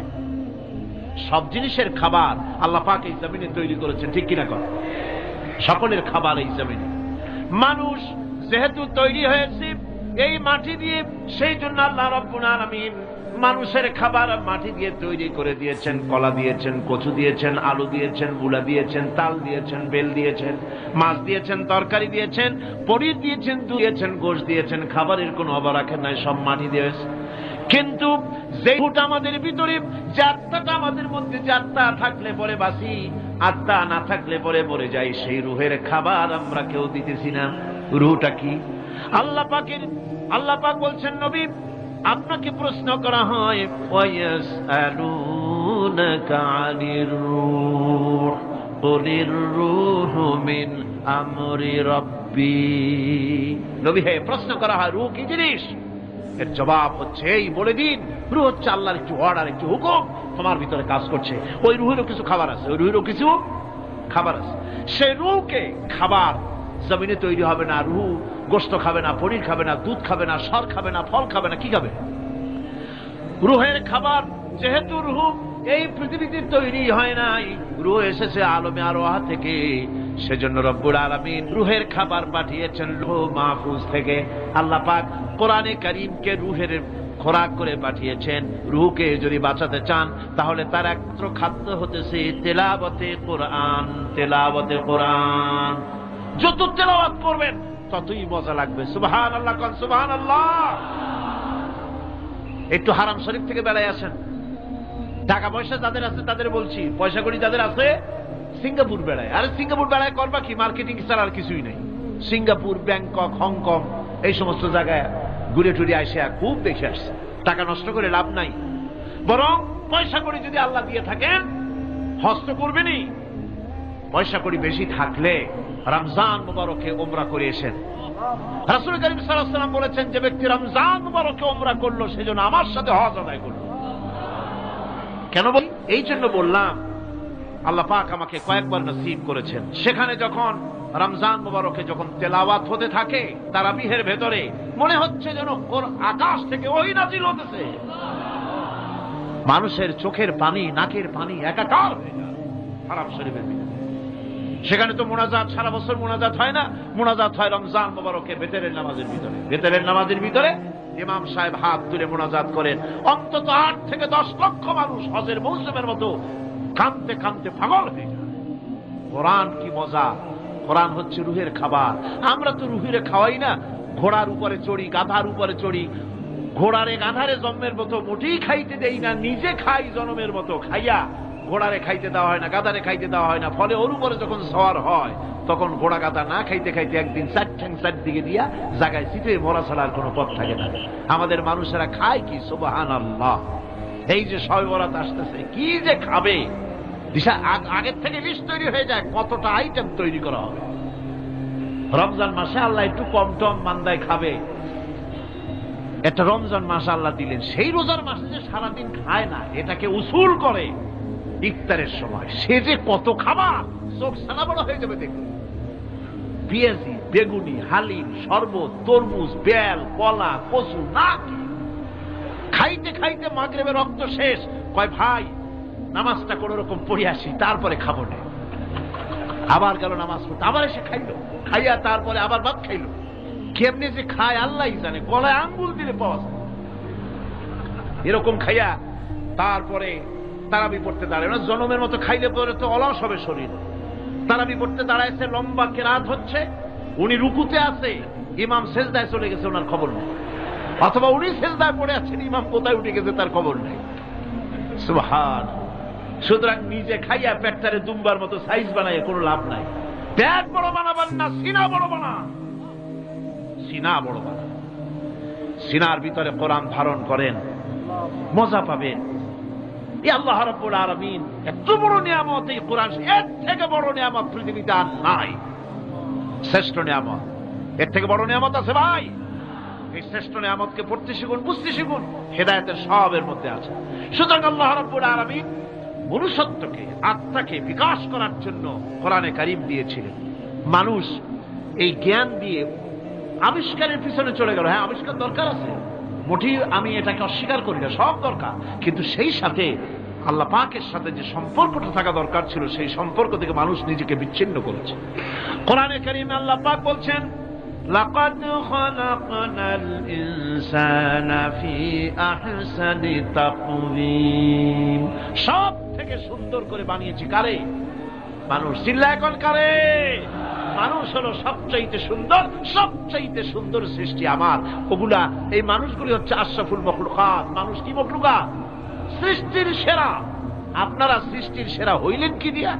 S1: সব জিনিসের খাবার আল্লাহ পাক এই জমিনে তৈরি করেছেন, ঠিক কিনা কর? সকলের খাবার এই জমিনে। মানুষ যেহেতু তৈরি হয়েছে এই মাটি দিয়ে, সেই জন্য আল্লাহ রাব্বুল আলামিন মানুষের খাবার মাটি দিয়ে তৈরি করে দিয়েছেন। কলা দিয়েছেন, কচু দিয়েছেন, আলু দিয়েছেন, মূলা দিয়েছেন, তাল দিয়েছেন, বেল দিয়েছেন, মাছ দিয়েছেন, তরকারি দিয়েছেন, পনির দিয়েছেন, দুধ দিয়েছেন, গোশত দিয়েছেন। খাবারের কোনো অভাব রাখেন নাই, সব মাটি দিয়েছে। কিন্তু যে রূহটা আমাদের ভিতরে, যে আত্মাটা আমাদের মধ্যে, যে আত্মা থাকলে পরে বাঁচি, আত্মা না থাকলে পরে মরে যাই, সেই রুহের খাবার আমরা কেউ দিতেছি না। রুহটা কি? আল্লাহ পাক বলছেন নবী আপনাকে প্রশ্ন করা হয় ওয়ায়াসআলুনাকা আনির রূহ কুলির রূহু মিন আমরি রাব্বি। নবী হে, প্রশ্ন করা হয় রূহ কি জিনিস? এর জবাব হচ্ছে এই বলে দিন, রূহ হচ্ছে আল্লাহর একটু অর্ডার, একটু হুকুম তোমার ভিতরে কাজ করছে। ওই রূহেরও কিছু খাবার আছে, ওই রূহেরও কিছু খাবার আছে। সেই রূহকে খাবার জমিনে তৈরি হবে না। রূহ গোশত খাবে না, পনির খাবে না, দুধ খাবে না, সর খাবে না, ফল খাবে না, কি খাবে? রুহের খাবার, যেহেতু রুহ এই পৃথিবীতে তৈরি হয় নাই, রুহ এসেছে আলমে আরওয়াহ থেকে, সেজন্য রব্বুল আলামিন রুহের খাবার পাঠিয়েছেন লৌহ মাহফুজ থেকে। আল্লাহ পাক কোরআনে কারীমকে রুহের খোরাক করে পাঠিয়েছেন। রুহকে যদি বাঁচাতে চান তাহলে তার একমাত্র খাদ্য হতেছে তেলাওয়াতে কোরআন। তেলাওয়াতে কোরআন যত তেলাওয়াত করবেন ততই মজা লাগবে। সুবহানাল্লাহ, কোন সুবহানাল্লাহ। একটু হারাম শরীফ থেকে বেড়ায় আসেন। টাকা পয়সা যাদের আছে তাদের বলছি, পয়সা কড়ি যাদের আছে সিঙ্গাপুর বেড়ায়। আরে সিঙ্গাপুর বেড়ায় করবা কি? মার্কেটিং ছাড়া আর কিছুই নেই। সিঙ্গাপুর, ব্যাংকক, হংকং এই সমস্ত জায়গায় ঘুরে টুরে আসে, খুব দেখে আসছে। টাকা নষ্ট করে লাভ নাই, বরং পয়সা কড়ি যদি আল্লাহ দিয়ে থাকেন হস্ত করবেনই। পয়সা কড়ি বেশি থাকলে রমজান মুবারকে উমরা করে এসেন। রাসূল কারীম সাল্লাল্লাহু আলাইহি ওয়াসাল্লাম বলেছেন, যে ব্যক্তি রমজান মুবারকে উমরা করলো সেজন্য আমার সাথে হজ আদায় করলো। কেন বলি? এই জন্য বললাম, আল্লাহ পাক আমাকে কয়েকবার নসিব করেছেন। সেখানে যখন রমজান মুবারকে যখন তেলাওয়াত হতে থাকে তারাবিহের ভেতরে, মনে হচ্ছে যেন ওর আকাশ থেকে ওহী নাযিল হতেছে। মানুষের চোখের পানি, নাকের পানি একাকার হয়ে যায় হারাম শরীফের ভিতরে। সেখানে তো মোনাজাত সারা বছর মোনাজাত হয় না, মোনাজাত হয় রমজান মুবারকে বেতেরের নামাজের ভিতরে। বেতেরের নামাজের ভিতরে ইমাম সাহেব হাত তুলে মোনাজাত করেন। অন্তত 8 থেকে 10 লক্ষ মানুষ হজের মৌসুমের মতো কাঁদতে কাঁদতে পাগল হয়ে যায়। কোরআন কি মজা! কোরআন হচ্ছে রুহের খাবার। আমরা তো রুহের খাওয়াই না, ঘোড়ার উপরে চড়ি, গাধার উপরে চড়ি। ঘোড়ারে গাধারে জন্মের মতো মোটেই খাইতে দেই না, নিজে খাই জন্মের মতো। খাইয়া ঘোড়ারে খাইতে দেওয়া হয় না, গাধারে খাইতে দেওয়া হয় না। ফলে ওর উপরে যখন সওয়ার হয় তখন ঘোড়া গাধা না খাইতে খাইতে একদিন 4 ঠ্যাং 4 দিকে দিয়া জায়গায় চিপে মরা ছাড়া আর কোনো পথ থাকে না। আমাদের মানুষেরা খায় কি? সুবহানাল্লাহ। এই যে শবে বরাত আসতেছে, কি যে খাবে! দিশা আগের থেকে লিস্ট তৈরি হয়ে যায় কতটা আইটেম তৈরি করা হবে। রমজান মাসে আল্লাহ একটু কম টম মান্দায় খাবে। একটা রমজান মাস আল্লাহ দিলেন, সেই রোজার মাসে যে সারাদিন খায় না, এটাকে উসুল করে ইফতারের সময় সে যে কত খাবার, চোখ সানা বড় হয়ে যাবে দেখুন। পেঁয়াজি, বেগুনি, হালিম, শরবত, তরমুজ, বেল, কলা, কচু, না খাইতে খাইতে মাগরিবের রক্ত শেষ। কয় ভাই নামাজটা কোন রকম পড়ে আসি, তারপরে খাবো না। আবার গেল নামাজ পড়তে, আবার এসে খাইলো, খাইয়া তারপরে আবার ভাত খাইলো। কেমনে যে খায় আল্লাহই জানে, গলায় আঙ্গুল দিলে পাওয়া যায়। এরকম খাইয়া তারপরে তারাবি পড়তে দাঁড়ায় না। জনমের মতো খাইলে পরে তো অলস হবে শরীর। তারাবি পড়তে দাঁড়াইছে, লম্বা কেরাত হচ্ছে, উনি রুকুতে আছে, ইমাম সেজদায় চলে গেছে, ওনার খবর নেই। অথবা উনি সেজদায় পড়ে আছেন, ইমাম কোথায় উঠে গেছে তার খবর নেই। সুবহান। সুতরাং নিজে খাইয়া পেটটারে দুম্বার মতো সাইজ বানাইয়া কোনো লাভ নাই। পেট বড় বানাবেন না, সিনা বড় বানান। সিনা বড় বানান, সিনার ভিতরে কোরআন ধারণ করেন, মজা পাবেন। আল্লাহ রাব্বুল আলামিন এত বড় নিয়ামত, এই কোরআন এর থেকে বড় নিয়ামত পৃথিবীতে আর নাই। শ্রেষ্ঠ নিয়ামত, এর থেকে বড় নিয়ামত আছে ভাই? এই শ্রেষ্ঠ নিয়ামতকে পড়তে শিখুন, বুঝতে শিখুন, হেদায়েতের সবের মধ্যে আছে। সুতরাং আল্লাহ রাব্বুল আলামিন মনুষ্যত্বকে, আত্মাকে বিকাশ করার জন্য কোরআনে কারীম দিয়েছিলেন। মানুষ এই জ্ঞান দিয়ে আবিষ্কারের পিছনে চলে গেল। হ্যাঁ, আবিষ্কার দরকার আছে, মোটেই আমি এটাকে অস্বীকার করি না, সব দরকার। কিন্তু সেই সাথে আল্লাহ পাকের সাথে যে সম্পর্কটা থাকা দরকার ছিল, সেই সম্পর্ক থেকে মানুষ নিজেকে বিচ্ছিন্ন করেছে। কোরআনে কারীমে আল্লাহ পাক বলছেন, লাকাদ খালাকনাল ইনসানা ফি আহসানি তাকওয়িম। সব থেকে সুন্দর করে বানিয়েছি কারে? মানুষ। চিল্লা এখন কারে? মানুষ হলো সবচাইতে সুন্দর, সবচাইতে সুন্দর সৃষ্টি আমার। ওগুলা, এই মানুষগুলি হচ্ছে আশরাফুল মখলুকাত। মানুষ কি মখলুকাত? সৃষ্টির সেরা। আপনারা সৃষ্টির সেরা হইলেন কি দিয়া?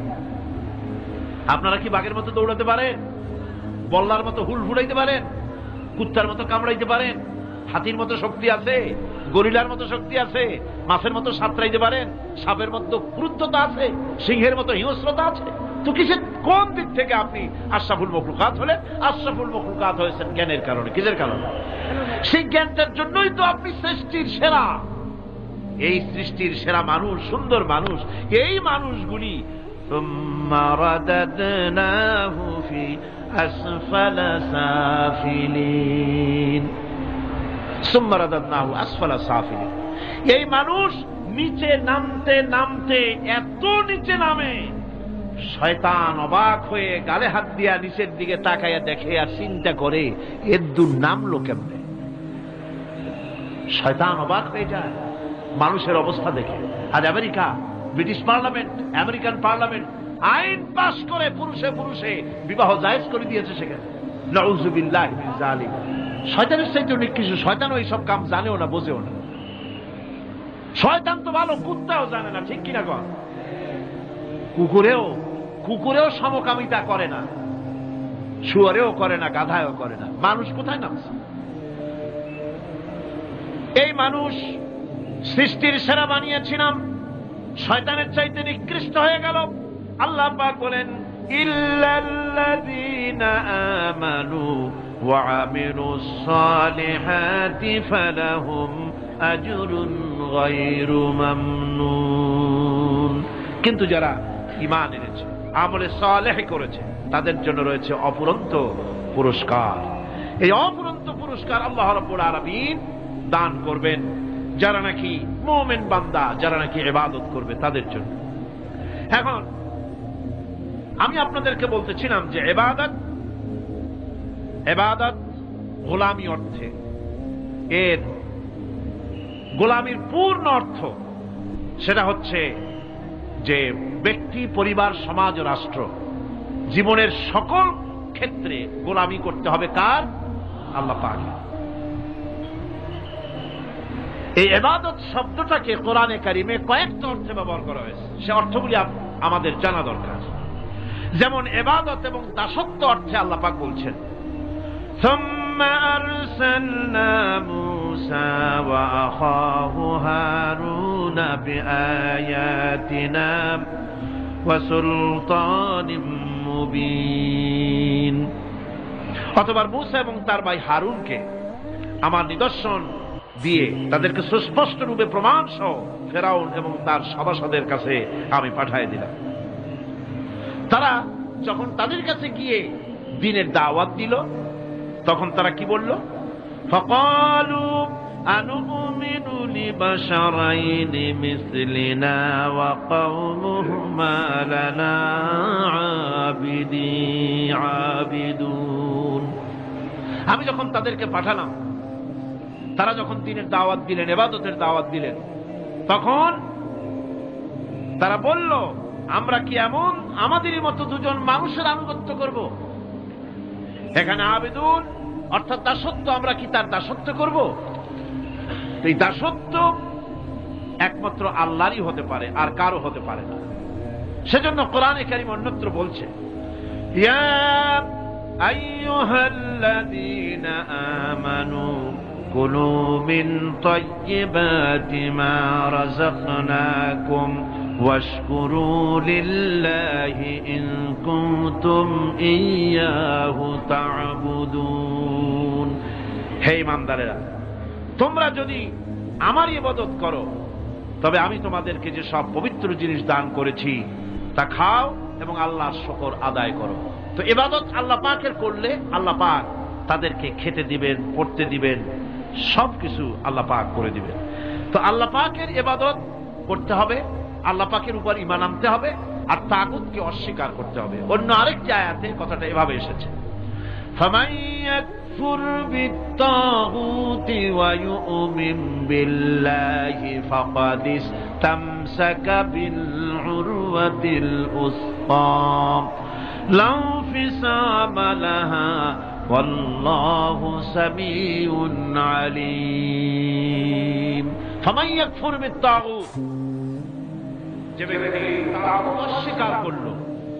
S1: আপনারা কি বাঘের মতো দৌড়াতে পারেন? বল্লার মতো হুল ফুলাইতে পারেন? কুত্তার মতো কামড়াইতে পারেন? হাতির মতো শক্তি আছে? গরিলার মতো শক্তি আছে? মাছের মতো সাঁতরাইতে পারেন? সাপের মতো ক্রুদ্ধতা আছে? সিংহের মতো হিংস্রতা আছে? তো কিসের, কোন দিক থেকে আপনি আশরাফুল মখলুকাত হলেন? আশরাফুল মখলুকাত হয়েছেন জ্ঞানের কারণে। কিসের কারণে? সেই জ্ঞানটার জন্যই তো আপনি সৃষ্টির সেরা। এই সৃষ্টির সেরা মানুষ, সুন্দর মানুষ, এই মানুষগুলি সুম্মা রাদাদনাহু ফি আসফালা সাফিলিন। সুম্মা রাদাদনাহু আসফালা সাফিলিন। এই মানুষ নিচে নামতে নামতে এত নিচে নামে, শয়তান অবাক হয়ে গালে হাত দিয়া নিচের দিকে তাকাইয়া দেখে আর চিন্তা করে এর দূর নামলো কেমনে। শয়তান অবাক হয়ে যায় মানুষের অবস্থা দেখে। আজ America, British parliament, American parliament আইন পাস করে পুরুষে পুরুষে বিবাহ জায়েজ করে দিয়েছে সেখানে। নাউযুবিল্লাহি মিন যালিক। শয়তানের চাইতে অনেক কিছু। শয়তান ওই সব কাম জানেও না, বোঝেও না। শয়তান তো ভালো, কুত্তাও জানে না, ঠিক কিনা কর? কুকুরেও সমকামিতা করে না, শুয়ারেও করে না, গাধায়ও করে না। মানুষ কোথায় নামছে? এই মানুষ সৃষ্টির সেরা বানিয়েছিলাম, শয়তানের চাইতে নিকৃষ্ট হয়ে গেল। আল্লাহ পাক বলেন, ইল্লাল্লাযীনা আমানু ওয়া আমিলুস সালিহাতি ফালাহুম আজরুন গায়রু মামনুন। কিন্তু যারা ঈমান এনেছে, আমলে সালেহ করেছে, তাদের জন্য রয়েছে অফুরন্ত পুরস্কার। এই অফুরন্ত পুরস্কার আল্লাহ রাব্বুল আলামিন দান করবেন যারা নাকি মুমিন বান্দা, যারা নাকি ইবাদত করবে তাদের জন্য। এখন আমি আপনাদেরকে বলতেছিলাম যে ইবাদত গোলামি অর্থে, এর গোলামির পূর্ণ অর্থ সেটা হচ্ছে যে ব্যক্তি, পরিবার, সমাজ ও রাষ্ট্র, জীবনের সকল ক্ষেত্রে গোলামি করতে হবে কার? আল্লাহ পাক। এই ইবাদত শব্দটাকে কোরআনে কারিমে কয়েকটা অর্থে ব্যবহার করা হয়েছে, সে অর্থগুলি আমাদের জানা দরকার। যেমন ইবাদত এবং দাসত্ব অর্থে আল্লাহ পাক বলছেন, সুম্মা আরসালনা মূসা ওয়া আখাহু হারুনা বিআয়াতিনা ওয়া সুলতানিম মুবিন। অথবা মূসা এবং তার ভাই হারুনকে আমার নিদর্শন দিয়ে তাদেরকে সুস্পষ্ট রূপে প্রমাণ সহ ফেরাউন এবং তার সভাসদের কাছে আমি পাঠিয়ে দিলাম। তারা যখন তাদের কাছে গিয়ে দ্বীনের দাওয়াত দিল, তখন তারা কি বলল? ফাকালু আনুমিনু লিবাশারাইনি মিসলিনা ওয়া কওমুহুমা লানা আবিদুন। আমি যখন তাদেরকে পাঠালাম, তারা যখন দ্বীনের দাওয়াত দিলেন, ইবাদতের দাওয়াত দিলেন, তখন তারা বলল, আমরা কি এমন আমাদেরই মতো দুজন মানুষের আনুগত্য করব? এখানে আবেদুন অর্থাৎ দাসত্ব, আমরা কি তার দাসত্ব করব? এই দাসত্ব একমাত্র আল্লাহরই হতে পারে, আর কারো হতে পারে না। সেজন্য কোরআনে কারীম অন্যত্র বলছে, ইয়া আইয়ুহাল্লাযীনা আমানু কুলু মিন তাইয়্যিবাতি মা রাযাকনাকুম ওয়াশকুরু লিল্লাহি ইন কুনতুম ইয়্যাহু তা'বুদুন। হে ঈমানদারেরা, তোমরা যদি আমার ইবাদত করো, তবে আমি তোমাদেরকে যে সব পবিত্র জিনিস দান করেছি তা খাও এবং আল্লাহর শুকর আদায় করো। তো ইবাদত আল্লাহ পাকের করলে আল্লাহ পাক তাদেরকে খেতে দিবেন, পড়তে দিবেন, সবকিছু আল্লাহ পাক করে দিবেন। তো আল্লাহ পাকের ইবাদত করতে হবে, আল্লাহ পাকের উপর ঈমান আনতে হবে, আর তাগুতকে অস্বীকার করতে হবে। অন্য আরেকটি আয়াতে কথাটা এভাবে এসেছে, ফামান ইয়াকফুর বিত্তাগুতি ওয়া ইউমিন বিল্লাহি ফাকাদ ইসতামসাকা বিল উরওয়াতিল উসকা লা ইনফিসামা লাহা ওয়াল্লাহু সামিউন আলীম। ফামান ইয়াকফুর বিত্তাগুত, যে ব্যক্তি তাগুত অস্বীকার করল,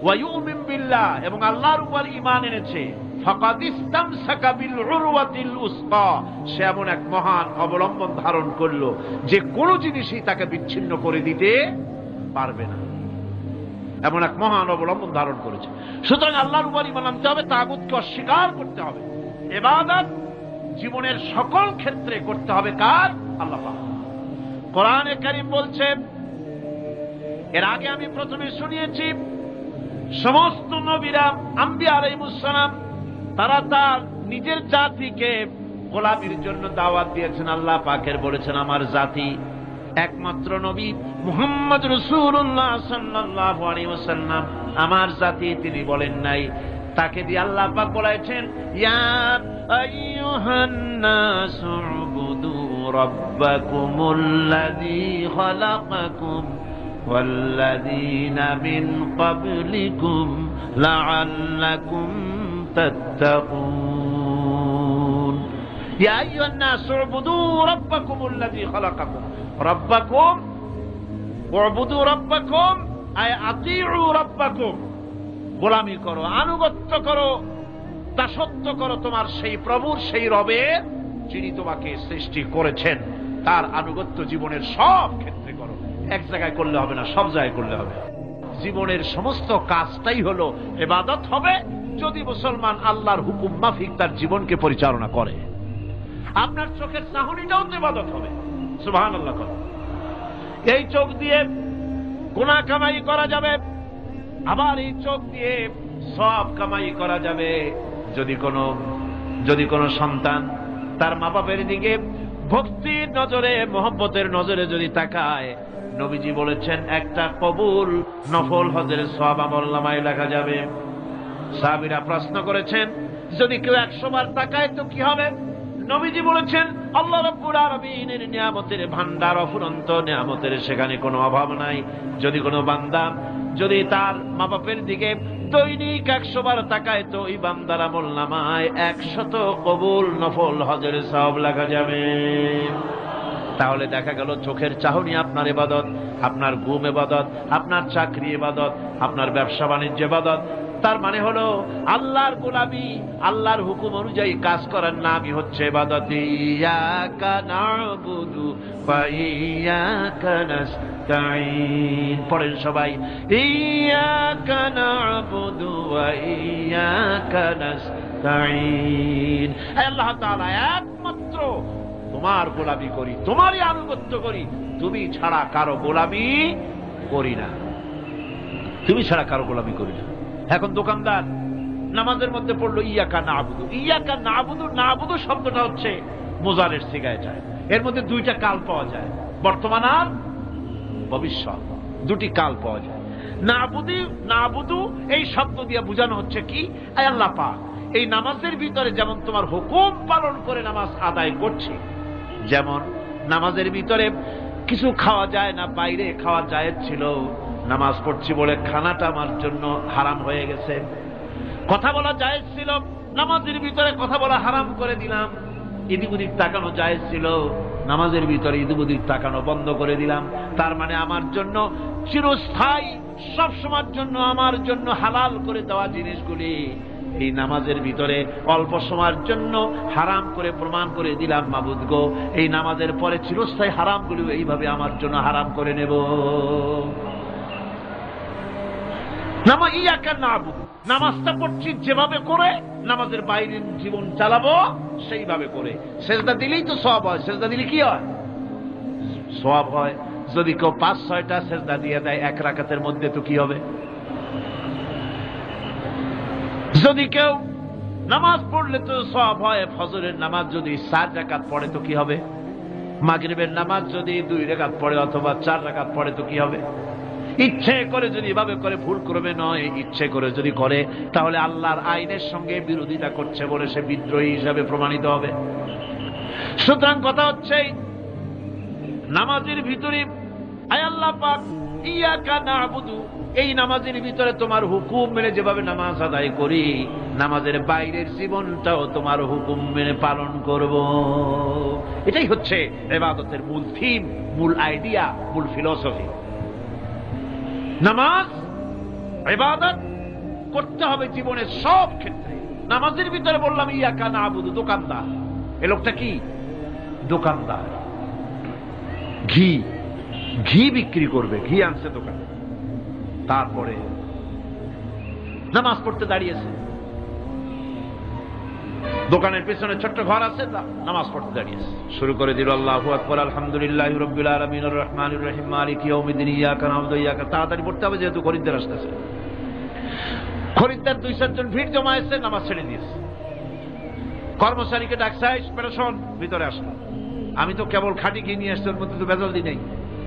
S1: ওয়া ইউমিন বিল্লাহ এবং আল্লাহর উপর ঈমান এনেছে, ফাকাদ ইসতামসাকা বিল উরওয়াতিল উসকা, সে এমন এক মহান অবলম্বন ধারণ করলো যে কোনো জিনিসই তাকে বিচ্ছিন্ন করে দিতে পারবে না। এমন এক মহান অবলম্বন ধারণ করেছে। সুতরাং আল্লাহর উপর ঈমান আনতে হবে, তাগুতকে অস্বীকার করতে হবে। ইবাদত জীবনের সকল ক্ষেত্রে করতে হবে কার? আল্লাহ পাক। কোরআনে কারীম বলছে, এর আগে আমি প্রথমে শুনিয়েছি, সমস্ত নবীরা, আম্বিয়া আলাইহিমুস সালাম, তারা তার নিজের জাতিকে গোলামীর জন্য দাওয়াত দিয়েছেন আল্লাহ পাকের বলেছেন আমার জাতি একমাত্র নবী মুহাম্মদ রাসূলুল্লাহ সাল্লাল্লাহু আলাইহি ওয়াসাল্লাম আমার জাতি তিনি বলেন নাই, তাকে দিয়ে আল্লাহ পাক বলেছেন ইয়া আইয়ুহান নাসু উবুদু রাব্বাকুমুল্লাযী খালাকাকুম ওয়াল্লাযীনা মিন ক্বাবলিকুম লাআল্লাকুম তাত্তাকুন। ইয়া আইয়ুহান নাসু উবুদু রাব্বাকুমুল্লাযী খালাকাকুম, রাব্বাকুম উবুদু রাব্বাকুম আই আতিউ রাব্বাকুম, গোলামি করো, আনুগত্য করো, দাসত্ব করো তোমার সেই প্রভুর, সেই রবের যিনি তোমাকে সৃষ্টি করেছেন, তার আনুগত্য জীবনের সব ক্ষেত্রে করো। এক জায়গায় করলে হবে না, সব জায়গায় করলে হবে। জীবনের সমস্ত কাজটাই হলো ইবাদত হবে যদি মুসলমান আল্লাহর হুকুম মাফিক তার জীবনকে পরিচালনা করে। আপনার চোখের চাহনিটাও তো ইবাদত হবে। সুবহানাল্লাহ। এই চোখ দিয়ে গুনাহ কামাই করা যাবে, আবার এই চোখ দিয়ে সব কামাই করা যাবে। যদি কোনো সন্তান তার মা বাপের দিকে ভক্তির নজরে, মোহব্বতের নজরে যদি তাকায়, নবীজি বলেছেন একটা কবুল নফল হজের সওয়াব আমলনামায় লেখা যাবে। সাহাবীরা প্রশ্ন করেছেন যদি কেউ 100 বার তাকায় তো কি হবে? নবীজি বলেছেন আল্লাহ রাব্বুল আলামিনের নিয়ামতের ভান্ডার অফুরন্ত নিয়ামতের, সেখানে কোনো অভাব নাই। যদি কোনো বান্দা যদি তার মা বাপের দিকে দৈনিক 100 বার তাকায় তো ওই বান্দার আমলনামায় 100 কবুল নফল হজের সওয়াব লেখা যাবে। তাহলে দেখা গেল চোখের চাহনি আপনার ইবাদত, আপনার ঘুম ইবাদত, আপনার চাকরি ইবাদত, আপনার ব্যবসা বাণিজ্য ইবাদত। তার মানে হলো আল্লাহর গোলামি, আল্লাহর হুকুম অনুযায়ী কাজ করার নামই হচ্ছে ইবাদত। ইয়াকা না'বুদু ওয়া ইয়াকা নাস্তাঈন, পড়েন সবাই ইয়াকা না'বুদু ওয়া ইয়াকা নাস্তাঈন। আল্লাহ তাআলা একমাত্র তোমার গোলামি করি, তোমারই আনুগত্য করি, তুমি ছাড়া কারো গোলামি করি না, তুমি ছাড়া কারো গোলামি করি না। এখন দোকানদার নামাজের মধ্যে পড়লো ইয়াকা না'বুদু। ইয়াকা না'বুদু, না'বুদু শব্দটা হচ্ছে মোজারের সিগায় যায়, এর মধ্যে দুইটা কাল পাওয়া যায়, বর্তমান আর ভবিষ্যৎ, দুটি কাল পাওয়া যায়। না'বুদু এই শব্দ দিয়ে বোঝানো হচ্ছে কি, আয় আল্লাহ পাক এই নামাজের ভিতরে যেমন তোমার হুকুম পালন করে নামাজ আদায় করছি, যেমন নামাজের ভিতরে কিছু খাওয়া যায় না, বাইরে খাওয়া জায়েজ ছিল, নামাজ পড়ছি বলে খানাটা আমার জন্য হারাম হয়ে গেছে। কথা বলা জায়েজ ছিল, নামাজের ভিতরে কথা বলা হারাম করে দিলাম। এদিক ওদিক তাকানো জায়েজ ছিল, নামাজের ভিতরে এদিক ওদিক তাকানো বন্ধ করে দিলাম। তার মানে আমার জন্য চিরস্থায়ী, সব সময়ের জন্য আমার জন্য হালাল করে দেওয়া জিনিসগুলি এই নামাজের ভিতরে অল্প সময়ের জন্য হারাম করে প্রমাণ করে দিলাম। মাবুদ গো, এই নামাজের পরে চিরস্থায়ী হারামগুলি এইভাবে আমার জন্য হারাম করে নেব। নামাজটা পড়ছি যেভাবে করে, নামাজের বাইরের জীবন চালাবো সেইভাবে করে। সেজদা দিলেই তো সওয়াব হয়, সেজদা দিলে কি হয়? সওয়াব হয়। যদি কেউ 5-6টা সেজদা দিয়ে দেয় এক রাকাতের মধ্যে তো কি হবে? যদি কেউ নামাজ পড়লে তো সওয়াব হয়। ফজরের নামাজ যদি 4 রাকাত পড়ে তো কি হবে? মাগরিবের নামাজ যদি 2 রাকাত পড়ে অথবা 4 রাকাত পড়ে তো কি হবে? ইচ্ছে করে যদি এভাবে করে, ভুল করবে নয়, ইচ্ছে করে যদি করে, তাহলে আল্লাহর আইনের সঙ্গে বিরোধিতা করছে বলে সে বিদ্রোহী হিসাবে প্রমাণিত হবে। সুতরাং কথা হচ্ছে নামাজের ভিতরে আয় আল্লাহ পাক ইয়াকা না'বুদু, এই নামাজের ভিতরে তোমার হুকুম মেনে যেভাবে নামাজ আদায় করি, নামাজের বাইরের জীবনটাও তোমার হুকুম মেনে পালন করব। এটাই হচ্ছে ইবাদতের মূল থিম, মূল আইডিয়া, মূল ফিলসফি। নামাজ ইবাদত করতে হবে জীবনের সব ক্ষেত্রে। নামাজের ভিতরে বললাম ইয়াকা না'বুদু, দোকানদার, এ লোকটা কি? দোকানদার, ঘি বিক্রি করবে, ঘি আনছে দোকান, তারপরে নামাজ পড়তে দাঁড়িয়েছে। দোকানের পেছনে ছোট্ট ঘর আছে, নামাজ পড়তে দাঁড়িয়েছে, শুরু করে দিল আল্লাহু আকবার, আলহামদুলিল্লাহি রাব্বিল আলামিন, আর রহমানির রহিম, মালিকি ইয়াউমিদ্দিন, ইয়াকা না'বুদু ওয়া ইয়াকা। তাড়াতাড়ি পড়তে হবে যেহেতু খরিদ্দার আসতেছে। খরিদ্দার 2-4 জন ভিড় জমায়েছে, নামাজ ছেড়ে দিয়েছে। কর্মচারীকে ডাকসাই, শোন ভিতরে আসো, আমি তো কেবল খাঁটি ঘি নিয়ে আসছি, ওর মধ্যে তো ভেজাল দিই নেই,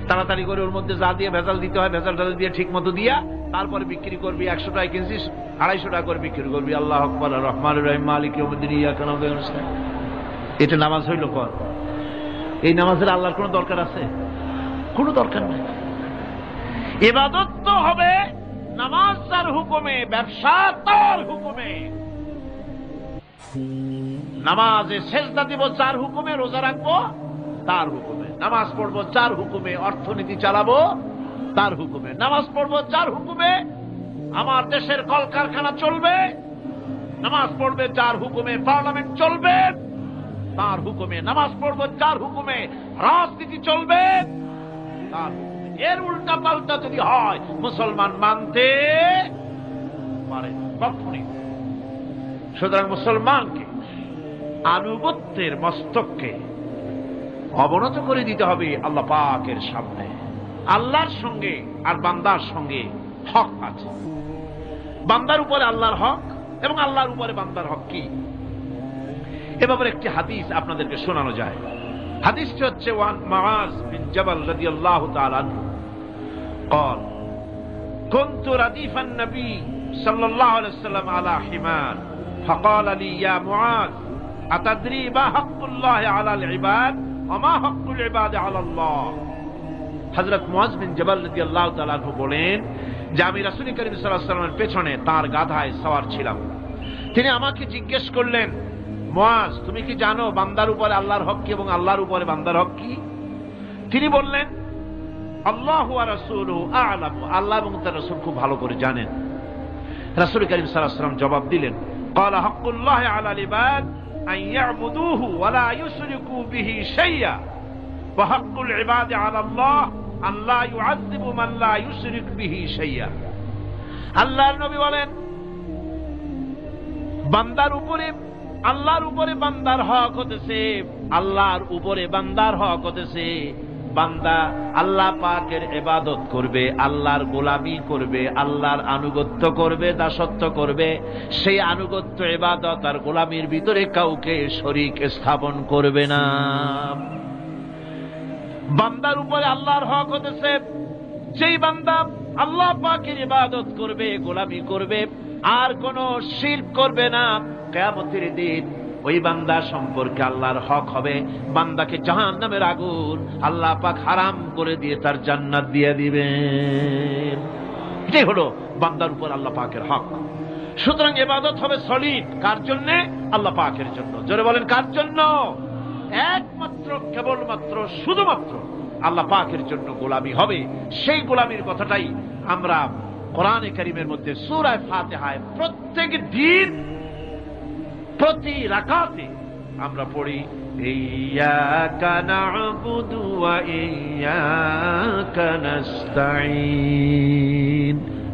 S1: তাড়াতাড়ি করে ওর মধ্যে যা দিয়ে ভেজাল দিতে হয় ভেজাল টাজাল দিয়ে ঠিক মতো দিয়া তারপরে বিক্রি করবি। 100 টাকা কিনছিস, 250 টাকা করে বিক্রি করবি। আল্লাহ আকবার, রহমানুর রহিম, মালিক ইয়াউমিদ্দিন, ইয়াকা না'বুদু ওয়া ইয়াকা নাস্তাঈন। এটা নামাজ হইল কর? এই নামাজের আল্লাহর কোনো দরকার আছে? কোনো দরকার নাই। ইবাদত তো হবে নামাজ তার হুকুমে, ব্যবসা তার হুকুমে। নামাজে সেজদা দিব যার হুকুমে, রোজা রাখবো তার হুকুমে, নামাজ পড়বো যার হুকুমে, অর্থনীতি চালাবো তার হুকুমে, নামাজ পড়বো যার হুকুমে, আমার দেশের কলকারখানা চলবে, নামাজ পড়বে যার হুকুমে, পার্লামেন্ট চলবে তার হুকুমে, নামাজ পড়বো যার হুকুমে, রাজনীতি চলবে তার হুকুমে। এর উল্টা পাল্টা যদি হয় মুসলমান মানতে পারে কখনই। সুতরাং মুসলমানকে আনুগত্যের মস্তককে অবনত করে দিতে হবে আল্লাহ পাকের সামনে। আল্লাহর সঙ্গে আর বান্দার সঙ্গে হক আছে, বান্দার উপরে আল্লাহর হক এবং আল্লাহর উপরে বান্দার হক কি, এ ব্যাপারে একটি হাদিস আপনাদেরকে শোনানো যায়। হাদিসটি হচ্ছে ওয়ান মুআজ বিন জাবাল রাদিয়াল্লাহু তাআলা আনহু قال كنت رديف النبي صلى الله عليه وسلم على حمار فقال لي يا معاذ أتدري ما حق الله على العباد وما حق العباد على الله। হযরত মুআজ বিন জাবাল রাদিয়াল্লাহু তাআলা আনহু বলেন যে আমি রাসূল করিম সাল্লাল্লাহু আলাইহি ওয়াসাল্লামের পেছনে তার গাধায় সওয়ার ছিলাম। তিনি আমাকে জিজ্ঞেস করলেন, মুআজ তুমি কি জানো বান্দার উপরে আল্লাহর হক কি এবং আল্লাহর উপরে বান্দার হক কি? তিনি বললেন, আল্লাহু ওয়া রাসূলুহু আ'লামু, আল্লাহ এবং তার রাসূল খুব ভালো করে জানেন। রাসূল করিম সাল্লাল্লাহু আলাইহি ওয়াসাল্লাম জবাব দিলেন, ক্বালা হাক্কুল্লাহি আলাল ইবাদ আন ইয়া'বুদুহু ওয়া লা ইউশরিকু বিহি শাইয়্যা ওয়া হাক্কুল ইবাদি আলাল্লাহ আন লা ইউ'আযযিবু মান লা ইউশরিক বিহি শাইয়্যা। আল্লাহর নবী বলেন, বান্দার উপরে আল্লাহর উপরে বান্দার হক হতেছে, আল্লাহর উপরে বান্দার হক হতেছে বান্দা আল্লাহ পাকের ইবাদত করবে, আল্লাহর গোলামি করবে, আল্লাহর আনুগত্য করবে, দাসত্ব করবে। সেই আনুগত্য, ইবাদত আর গোলামির ভিতরে কাউকে শরীক স্থাপন করবে না। বান্দার উপরে আল্লাহর হক হতেছে যেই বান্দা আল্লাহ পাকের ইবাদত করবে, গোলামি করবে, আর কোন শিরক করবে না। কিয়ামতের দিন ওই বান্দা সম্পর্কে আল্লাহর হক হবে বান্দাকে জাহান্নামের আগুন আল্লাহ পাক হারাম করে দিয়ে তার জান্নাত দিয়ে দিবেন। এটাই হলো বান্দার উপর আল্লাহ পাকের হক। সুতরাং ইবাদত হবে সলিড কার জন্য? আল্লাহ পাকের জন্য। জোরে বলেন কার জন্য? একমাত্র, কেবলমাত্র, শুধুমাত্র আল্লাহ পাকের জন্য গোলামি হবে। সেই গোলামির কথাটাই আমরা কোরআনে কারীমের মধ্যে সূরা ফাতিহায় প্রত্যেক দিন প্রতি রাকাতে আমরা পড়ি, ইয়্যাকা না'বুদু ওয়া ইয়্যাকা নাস্তাঈন।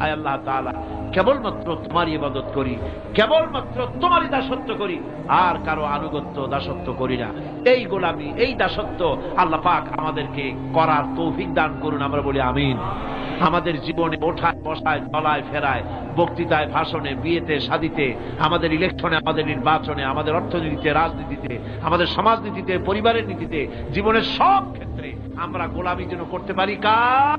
S1: আয় আল্লাহ তাআলা, কেবলমাত্র তোমার ইবাদত করি, কেবলমাত্র তোমারই দাসত্ব করি, আর কারো আনুগত্য দাসত্ব করি না। এই গোলামি, এই দাসত্ব আল্লাহ পাক আমাদেরকে করার তৌফিক দান করুন। আমরা বলি আমিন। আমাদের জীবনে ওঠায় বসায়, চলায় ফেরায়, বক্তৃতায়, ভাষণে, বিয়েতে, শাদীতে, আমাদের ইলেকশনে, আমাদের নির্বাচনে, আমাদের অর্থনীতিতে, রাজনীতিতে, আমাদের সমাজনীতিতে, পরিবারের নীতিতে, জীবনের সব ক্ষেত্রে আমরা গোলামি যেন করতে পারি কার?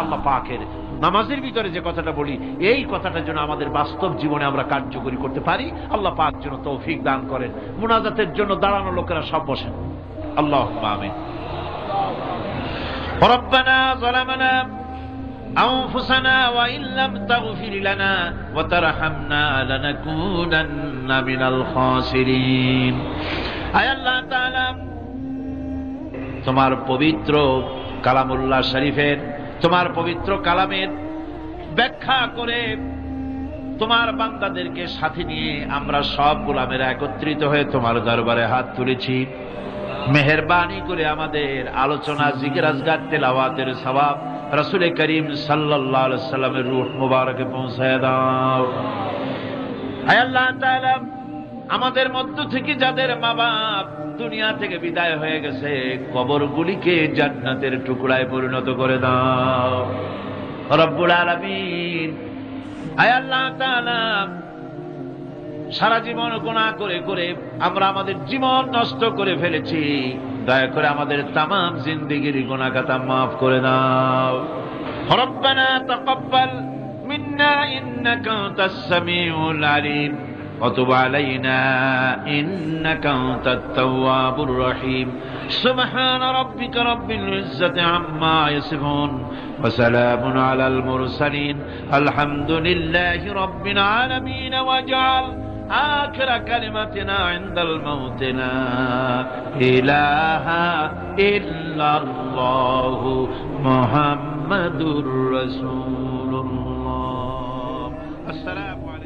S1: আল্লাহ পাকের। নামাজের ভিতরে যে কথাটা বলি, এই কথাটা যেন আমাদের বাস্তব জীবনে আমরা কার্যকরী করতে পারি। আল্লাহ পাক যেন তৌফিক দান করেন। মুনাজাতের জন্য দাঁড়ানো লোকেরা সব বসেন। আল্লাহুম্মা আমিন। রব্বানা যালামনা আনফুসানা ওয়া ইন লাম তাগফির লানা ওয়া তারহামনা লানাকুনান্না মিনাল খাসিরিন। আয় আল্লাহ তাআলা, তোমার পবিত্র কালামুল্লাহ শরীফের, তোমার পবিত্র কালামের ব্যাখ্যা করে তোমার বান্দাদেরকে সাথে নিয়ে আমরা সব গোলামেরা একত্রিত হয়ে তোমার দরবারে হাত তুলেছি। মেহেরবানি করে আমাদের আলোচনা, জিকির, আজকার, তেলাওয়াতের সওয়াব রাসূল করিম সাল্লাল্লাহু আলাইহি ওয়াসাল্লামের রূহ মুবারকে পৌঁছায় দাও। আয় আল্লাহ তাআলা, আমাদের মধ্য থেকে যাদের মা বাপ দুনিয়া থেকে বিদায় হয়ে গেছে, কবরগুলিকে জান্নাতের টুকরায় পরিণত করে দাও রব্বুল আলামিন। আয় আল্লাহ তাআলা, সারা জীবন গুনাহ করে করে আমরা আমাদের জীবন নষ্ট করে ফেলেছি। দয়া করে আমাদের তামাম জিন্দেগির গুনাহ খাতা মাফ করে দাও। রব্বানা তাকাব্বাল মিন্না ইন্নাকা আনতাস সামিউল আলিম ওয়া তুব আলাইনা ইন্নাকা আনতাত তাওয়াবুর রহিম। সুবহানা রাব্বিকা রাব্বিল ইজ্জাতি আম্মা ইয়াসিফুন ওয়া সালামুন আলাল মুরসালিন আলহামদুলিল্লাহি রাব্বিল আলামিন। ওয়াজআল آخر كلمتنا عند الموت لا إله إلا الله محمد رسول الله. السلام عليكم.